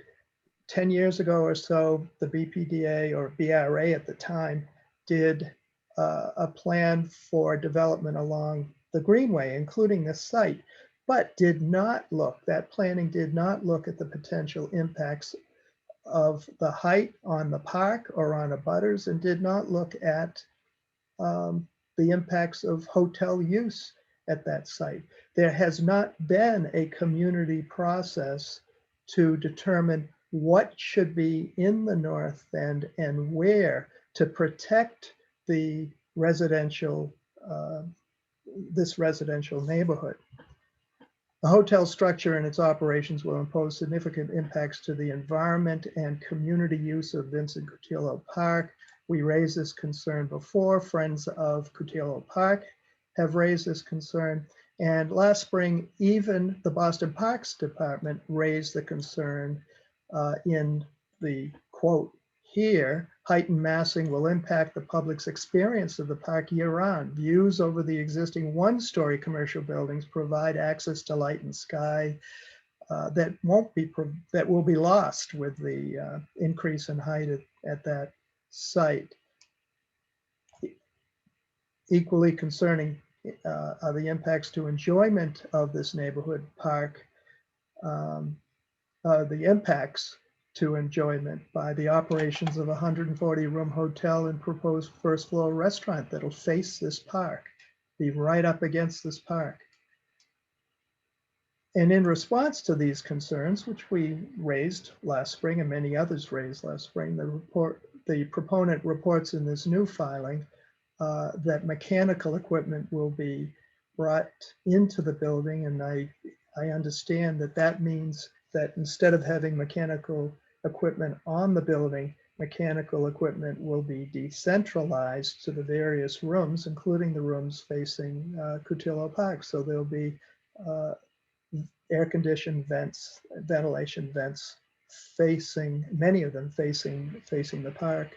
10 years ago or so, the BPDA or BRA at the time did a plan for development along the Greenway, including this site, but did not look, that planning did not look at the potential impacts of the height on the park or on abutters, and did not look at the impacts of hotel use at that site. There has not been a community process to determine what should be in the North End and where to protect the residential, this residential neighborhood. The hotel structure and its operations will impose significant impacts to the environment and community use of Vincent Cutillo Park. We raised this concern before. Friends of Cutillo Park have raised this concern. And last spring, even the Boston Parks Department raised the concern in the quote here, heightened massing will impact the public's experience of the park year-round. Views over the existing one-story commercial buildings provide access to light and sky that will be lost with the increase in height at that site. Equally concerning are the impacts to enjoyment of this neighborhood park, the impacts to enjoyment by the operations of a 140-room hotel and proposed first floor restaurant that'll face this park, be right up against this park. And in response to these concerns, which we raised last spring and many others raised last spring, the proponent reports in this new filing that mechanical equipment will be brought into the building. And I understand that that means that instead of having mechanical equipment on the building, mechanical equipment will be decentralized to the various rooms, including the rooms facing Cutillo Park. So there'll be air-conditioned vents, ventilation vents facing, many of them facing the park.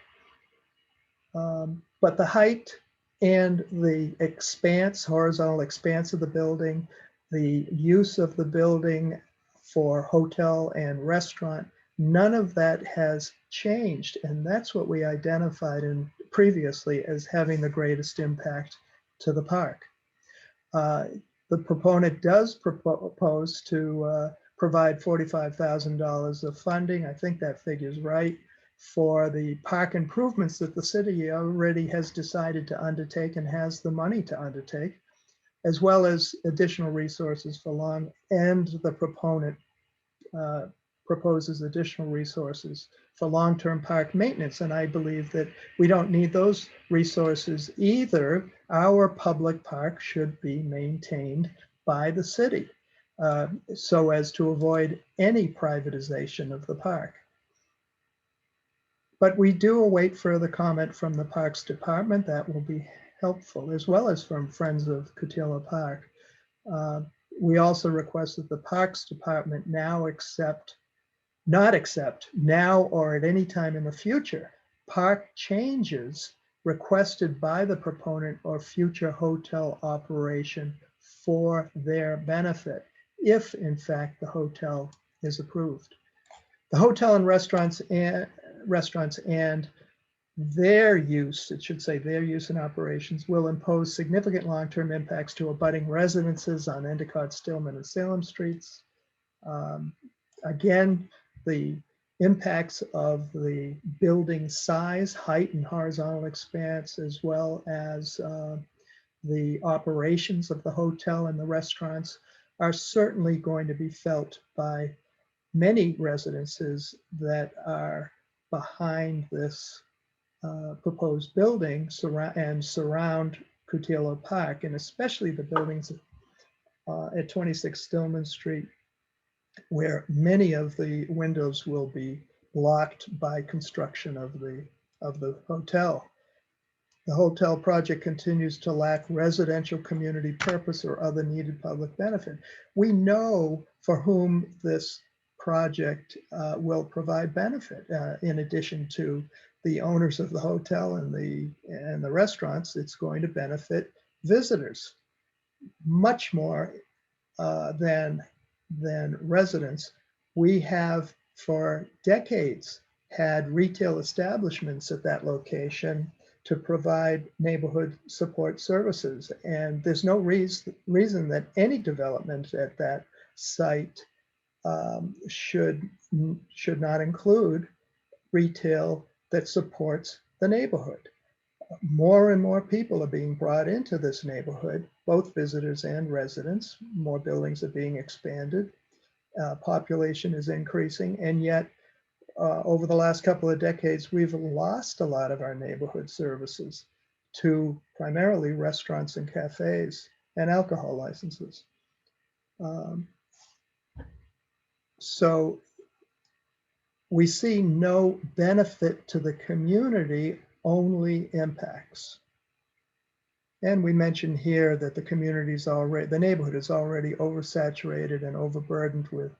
But the height And the expanse, horizontal expanse of the building, the use of the building for hotel and restaurant, none of that has changed. And that's what we identified in previously as having the greatest impact to the park. The proponent does propose to provide $45,000 of funding. I think that figure's right, for the park improvements that the city already has decided to undertake and has the money to undertake, as well as additional resources for and the proponent proposes additional resources for long-term park maintenance. And I believe that we don't need those resources either. Our public park should be maintained by the city so as to avoid any privatization of the park. But we do await further comment from the Parks Department. That will be helpful, as well as from Friends of Cotillo Park. We also request that the Parks Department now not accept now or at any time in the future park changes requested by the proponent or future hotel operation for their benefit, if in fact the hotel is approved. The hotel and restaurants and their use, it should say their use in operations, will impose significant long-term impacts to abutting residences on Endicott, Stillman, and Salem Streets. Again, the impacts of the building size, height, and horizontal expanse, as well as the operations of the hotel and the restaurants, are certainly going to be felt by many residences that are behind this proposed building and surround Cotillo Park, and especially the buildings at 26 Stillman Street, where many of the windows will be blocked by construction of the hotel. The hotel project continues to lack residential community purpose or other needed public benefit. We know for whom this project will provide benefit. In addition to the owners of the hotel and the restaurants, it's going to benefit visitors much more than residents. We have for decades had retail establishments at that location to provide neighborhood support services. And there's no reason that any development at that site should not include retail that supports the neighborhood. More and more people are being brought into this neighborhood, both visitors and residents. More buildings are being expanded. Population is increasing, and yet over the last couple of decades, we've lost a lot of our neighborhood services to primarily restaurants and cafes and alcohol licenses. So we see no benefit to the community, only impacts. And we mentioned here that the neighborhood is already oversaturated and overburdened with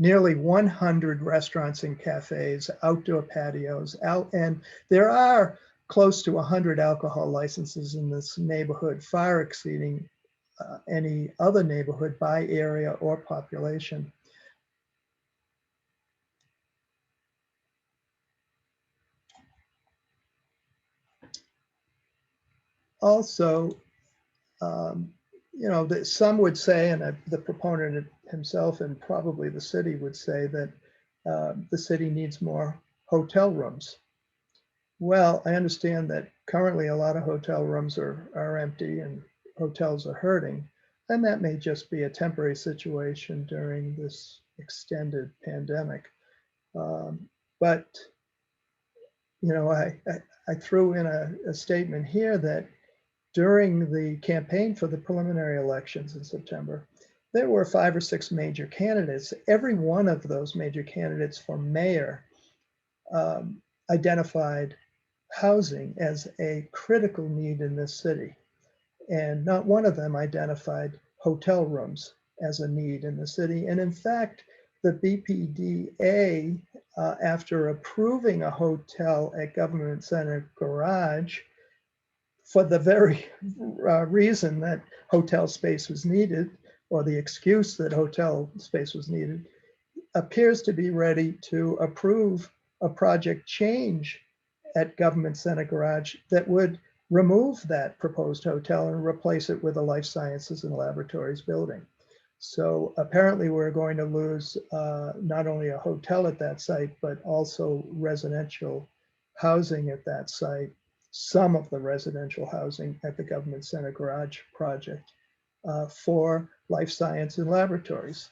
nearly 100 restaurants and cafes, outdoor patios, and there are close to 100 alcohol licenses in this neighborhood, far exceeding any other neighborhood by area or population. Also, some would say, and the proponent himself and probably the city would say that the city needs more hotel rooms. Well, I understand that currently a lot of hotel rooms are empty and hotels are hurting, and that may just be a temporary situation during this extended pandemic. But I threw in a statement here that during the campaign for the preliminary elections in September, there were 5 or 6 major candidates. Every one of those major candidates for mayor identified housing as a critical need in this city. And not one of them identified hotel rooms as a need in the city. And in fact, the BPDA, after approving a hotel at Government Center Garage, for the very reason that hotel space was needed, or the excuse that hotel space was needed, appears to be ready to approve a project change at Government Center Garage that would remove that proposed hotel and replace it with a life sciences and laboratories building. So apparently we're going to lose not only a hotel at that site, but also residential housing at that site, some of the residential housing at the Government Center Garage project for life science and laboratories,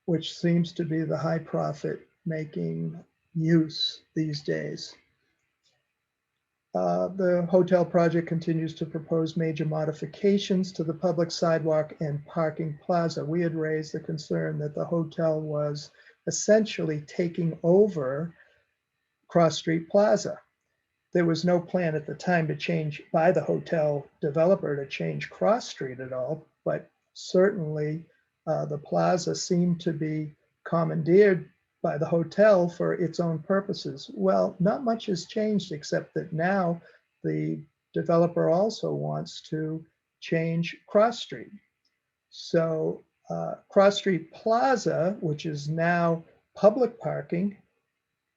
which seems to be the high profit making use these days. The hotel project continues to propose major modifications to the public sidewalk and parking plaza. We had raised the concern that the hotel was essentially taking over Cross Street Plaza. There was no plan at the time to change by the hotel developer to change Cross Street at all, but certainly the plaza seemed to be commandeered by the hotel for its own purposes. Well, not much has changed except that now the developer also wants to change Cross Street. So Cross Street Plaza, which is now public parking,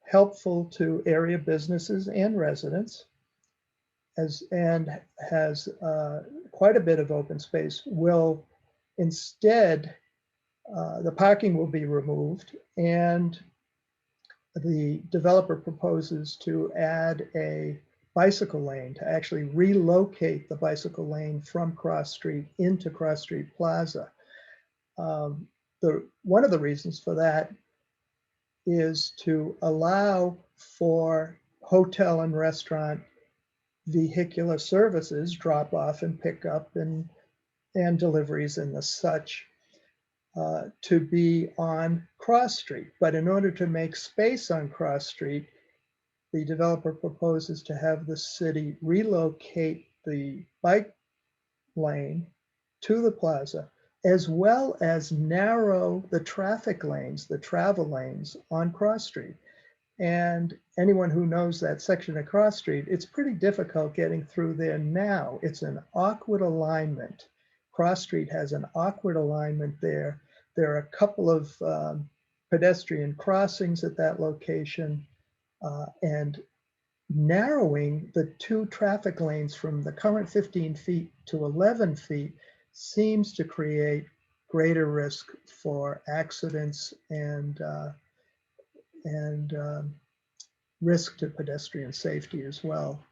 helpful to area businesses and residents, and has quite a bit of open space, will instead, the parking will be removed, and the developer proposes to add a bicycle lane, to actually relocate the bicycle lane from Cross Street into Cross Street Plaza. One of the reasons for that is to allow for hotel and restaurant vehicular services, drop off and pick up and deliveries and the such, to be on Cross Street. But in order to make space on Cross Street, the developer proposes to have the city relocate the bike lane to the plaza, as well as narrow the traffic lanes, the travel lanes on Cross Street. And anyone who knows that section of Cross Street, it's pretty difficult getting through there now. It's an awkward alignment. Cross Street has an awkward alignment there. There are a couple of pedestrian crossings at that location, and narrowing the two traffic lanes from the current 15 feet to 11 feet seems to create greater risk for accidents and risk to pedestrian safety as well.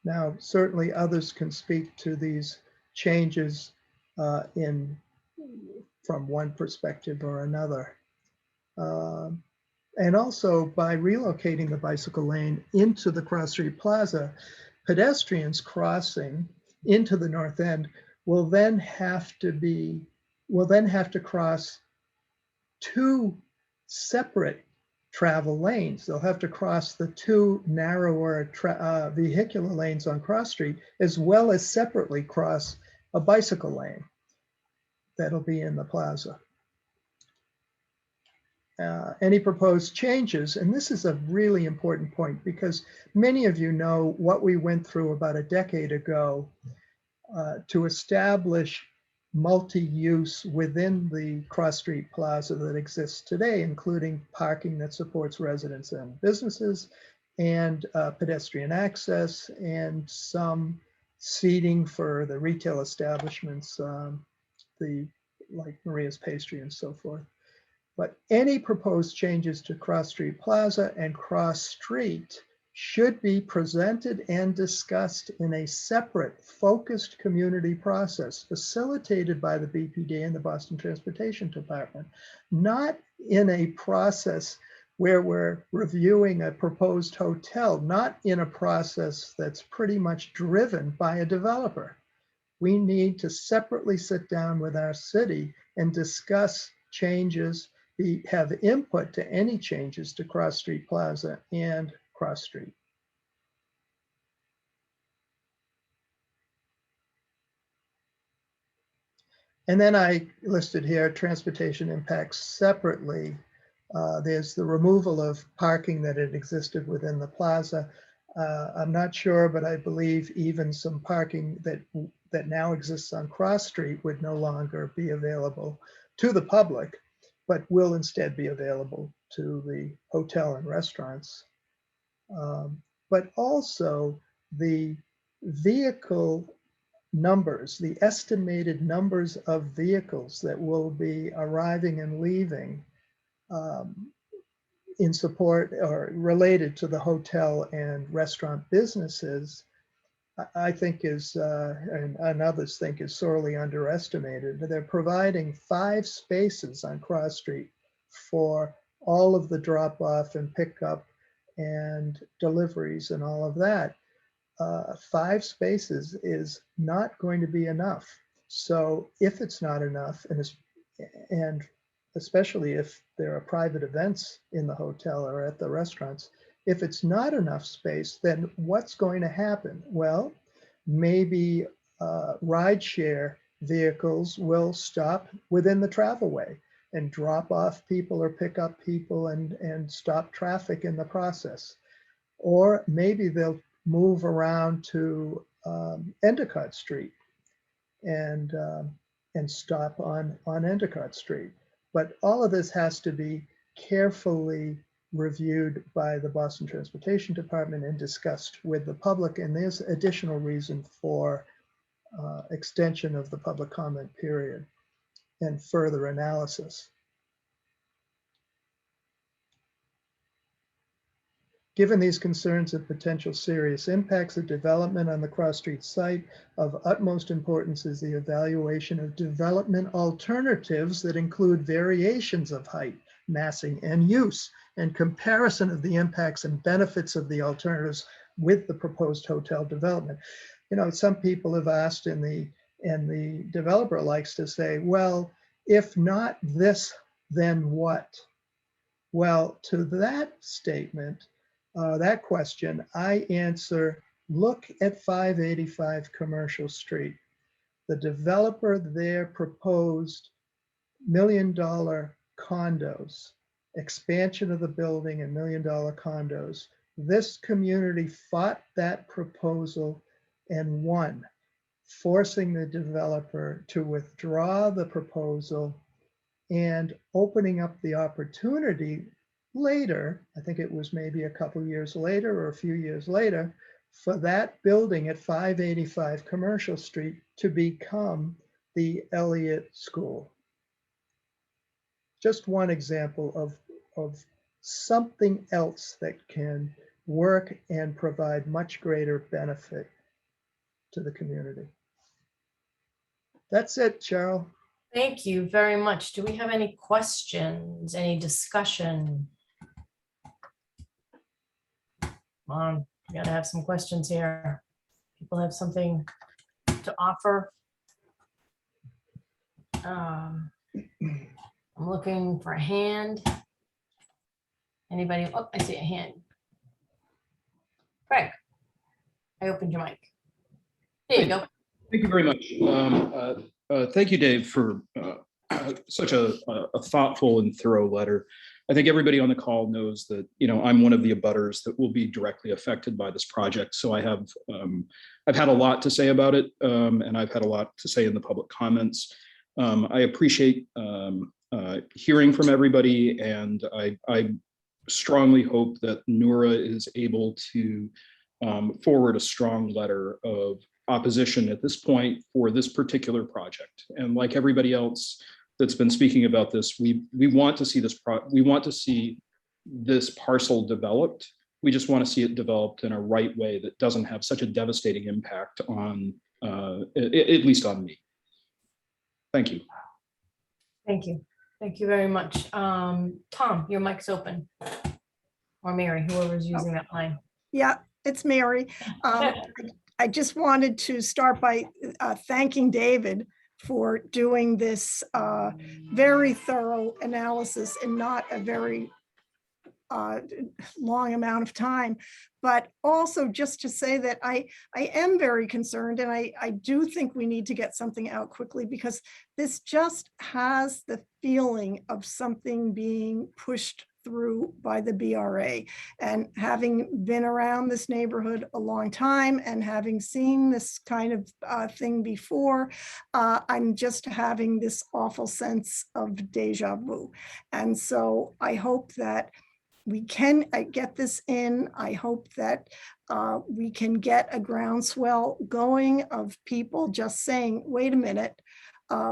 Now, certainly others can speak to these changes from one perspective or another. And also by relocating the bicycle lane into the Cross Street Plaza, pedestrians crossing into the north end will then have to cross two separate travel lanes. They'll have to cross the two narrower vehicular lanes on Cross Street, as well as separately cross a bicycle lane that'll be in the plaza. Any proposed changes, and this is a really important point because many of you know what we went through about a decade ago to establish multi-use within the Cross Street Plaza that exists today, including parking that supports residents and businesses, and pedestrian access, and some seating for the retail establishments, like Maria's Pastry and so forth. But any proposed changes to Cross Street Plaza and Cross Street should be presented and discussed in a separate focused community process facilitated by the BPD and the Boston Transportation Department, not in a process where we're reviewing a proposed hotel, not in a process that's pretty much driven by a developer. We need to separately sit down with our city and discuss changes, have input to any changes to Cross Street Plaza and Cross Street. And then I listed here transportation impacts separately There's the removal of parking that had existed within the plaza. I'm not sure, but I believe even some parking that now exists on Cross Street would no longer be available to the public, but will instead be available to the hotel and restaurants. But also the vehicle numbers, the estimated numbers of vehicles that will be arriving and leaving in support or related to the hotel and restaurant businesses, I think is, and others think is sorely underestimated. They're providing 5 spaces on Cross Street for all of the drop off and pickup and deliveries and all of that. 5 spaces is not going to be enough. So if it's not enough, and especially if there are private events in the hotel or at the restaurants, if it's not enough space, then what's going to happen? Well, maybe rideshare vehicles will stop within the travelway and drop off people or pick up people and stop traffic in the process. Or maybe they'll move around to Endicott Street and stop on Endicott Street. But all of this has to be carefully reviewed by the Boston Transportation Department and discussed with the public. And there's additional reason for extension of the public comment period and further analysis. Given these concerns of potential serious impacts of development on the Cross Street site, of utmost importance is the evaluation of development alternatives that include variations of height, massing, and use, and comparison of the impacts and benefits of the alternatives with the proposed hotel development. You know, some people have asked, and the developer likes to say, well, if not this, then what? Well, to that statement, that question, I answer, look at 585 Commercial Street. The developer there proposed $1 million condos, expansion of the building and $1 million condos. This community fought that proposal and won, forcing the developer to withdraw the proposal and opening up the opportunity later, I think it was maybe a couple years later or a few years later, for that building at 585 Commercial Street to become the Elliott School. Just one example of something else that can work and provide much greater benefit to the community. That's it, Cheryl. Thank you very much. Do we have any questions, any discussion? Come on, we gotta have some questions here. People have something to offer. I'm looking for a hand. Anybody? Oh, I see a hand. Craig, I opened your mic. There you go. Thank you very much. Thank you, Dave, for such a thoughtful and thorough letter. I think everybody on the call knows that, you know, I'm one of the abutters that will be directly affected by this project. So I have, I've had a lot to say about it, and I've had a lot to say in the public comments. I appreciate hearing from everybody, and I strongly hope that NEWRA is able to forward a strong letter of opposition at this point for this particular project. And like everybody else that's been speaking about this, we want to see this this parcel developed. We just want to see it developed in a right way that doesn't have such a devastating impact on, at least on me. Thank you. Thank you. Thank you very much. Tom, your mic's open. Or Mary, whoever's using that line. Yeah, it's Mary. I just wanted to start by thanking David for doing this very thorough analysis in not a very long amount of time. But also just to say that I am very concerned, and I do think we need to get something out quickly, because this just has the feeling of something being pushed through by the BRA. And having been around this neighborhood a long time and having seen this kind of thing before, I'm just having this awful sense of deja vu. And so I hope that we can get this in. I hope that we can get a groundswell going of people just saying, wait a minute,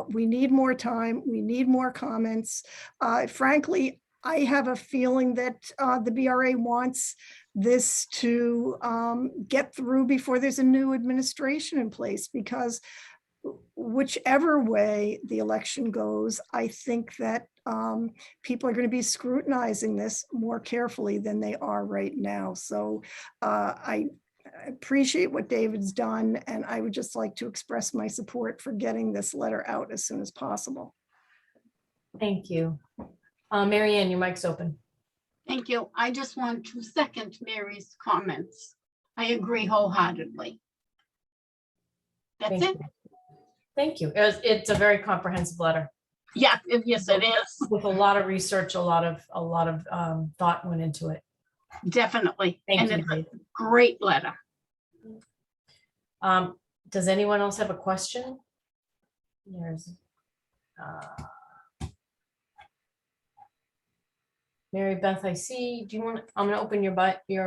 we need more time, we need more comments. Frankly, I have a feeling that the BRA wants this to get through before there's a new administration in place, because whichever way the election goes, I think that people are going to be scrutinizing this more carefully than they are right now. So I appreciate what David's done, and I would just like to express my support for getting this letter out as soon as possible. Thank you. Mary Ann, your mic's open. Thank you. I just want to second Mary's comments. I agree wholeheartedly. That's Thank it. you. Thank you. It's a very comprehensive letter. Yes, yes, it is. With a lot of research, a lot of thought went into it. Definitely. Thank And you, it's a Dave. great letter. Does anyone else have a question? There's Mary Beth, I see. Do you want? I'm going to open your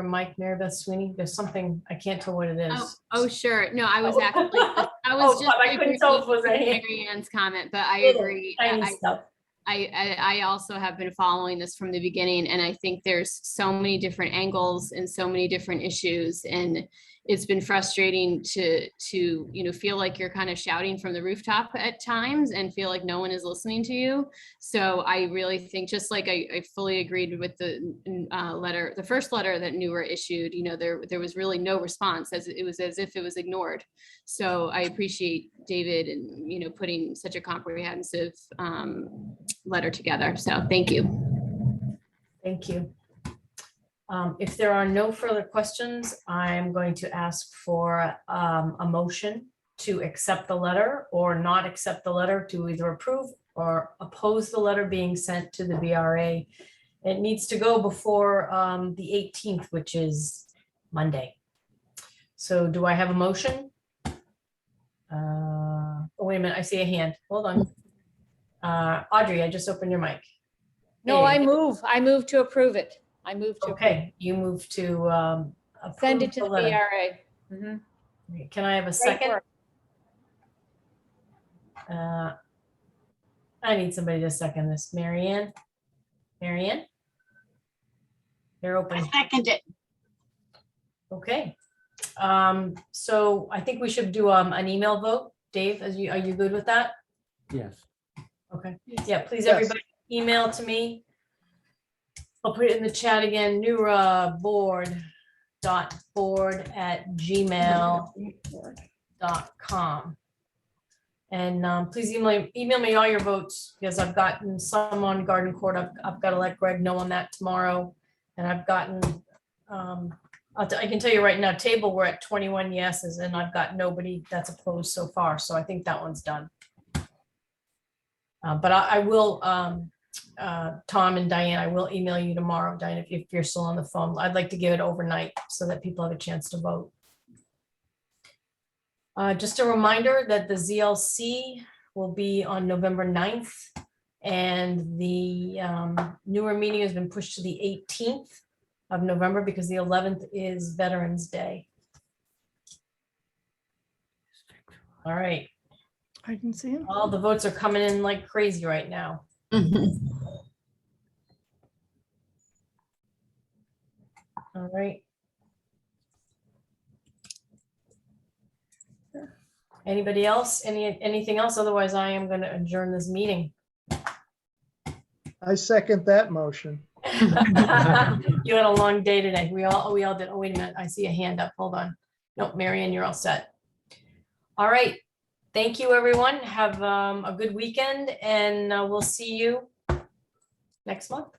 mic, Mary Beth Sweeney. There's something I can't tell what it is. Oh, sure. No, I was actually, I was just. I couldn't tell if it was a hand. Mary Ann's comment, but I Little agree. tiny stuff. I also have been following this from the beginning, and I think there's so many different angles and so many different issues, and it's been frustrating to feel like you're kind of shouting from the rooftop at times and feel like no one is listening to you. So I really think, just like I fully agreed with the letter, the first letter that NEWRA issued, there was really no response, as it was as if it was ignored. So I appreciate David and putting such a comprehensive letter together. So thank you. Thank you. If there are no further questions, I'm going to ask for a motion to accept the letter or not accept the letter, to either approve or oppose the letter being sent to the BRA. It needs to go before the 18th, which is Monday. So do I have a motion? Oh, wait a minute, I see a hand. Hold on. Audrey, I just opened your mic. No, Hey. I move to approve it. I move to. Okay, you move to Send it to the letter. BRA. Mhm. Can I have a second? work. I need somebody to second this. Mary Ann? Mary Ann? You're open. I second it. Okay. So I think we should do an email vote. Dave, are you good with that? Yes. Okay. Yeah, please, Yes. everybody email to me. I'll put it in the chat again, NEWRA board.board@gmail.com. And please email me all your votes, because I've gotten some on Garden Court. I've got to let Greg know on that tomorrow. And I've gotten, I can tell you right now, table, we're at 21 yeses, and I've got nobody that's opposed so far. So I think that one's done. But I will, Tom and Diane, I will email you tomorrow, Diane, if you're still on the phone. I'd like to give it overnight so that people have a chance to vote. Just a reminder that the ZLC will be on November 9th, and the NEWRA meeting has been pushed to the 18th of November because the 11th is Veterans Day. All right. I can see him. All the votes are coming in like crazy right now. All right. Anybody else? Anything else? Otherwise, I am going to adjourn this meeting. I second that motion. You had a long day today. We all did. Oh, wait a minute. I see a hand up. Hold on. Nope, Marianne, you're all set. All right. Thank you, everyone. Have a good weekend, and we'll see you next month.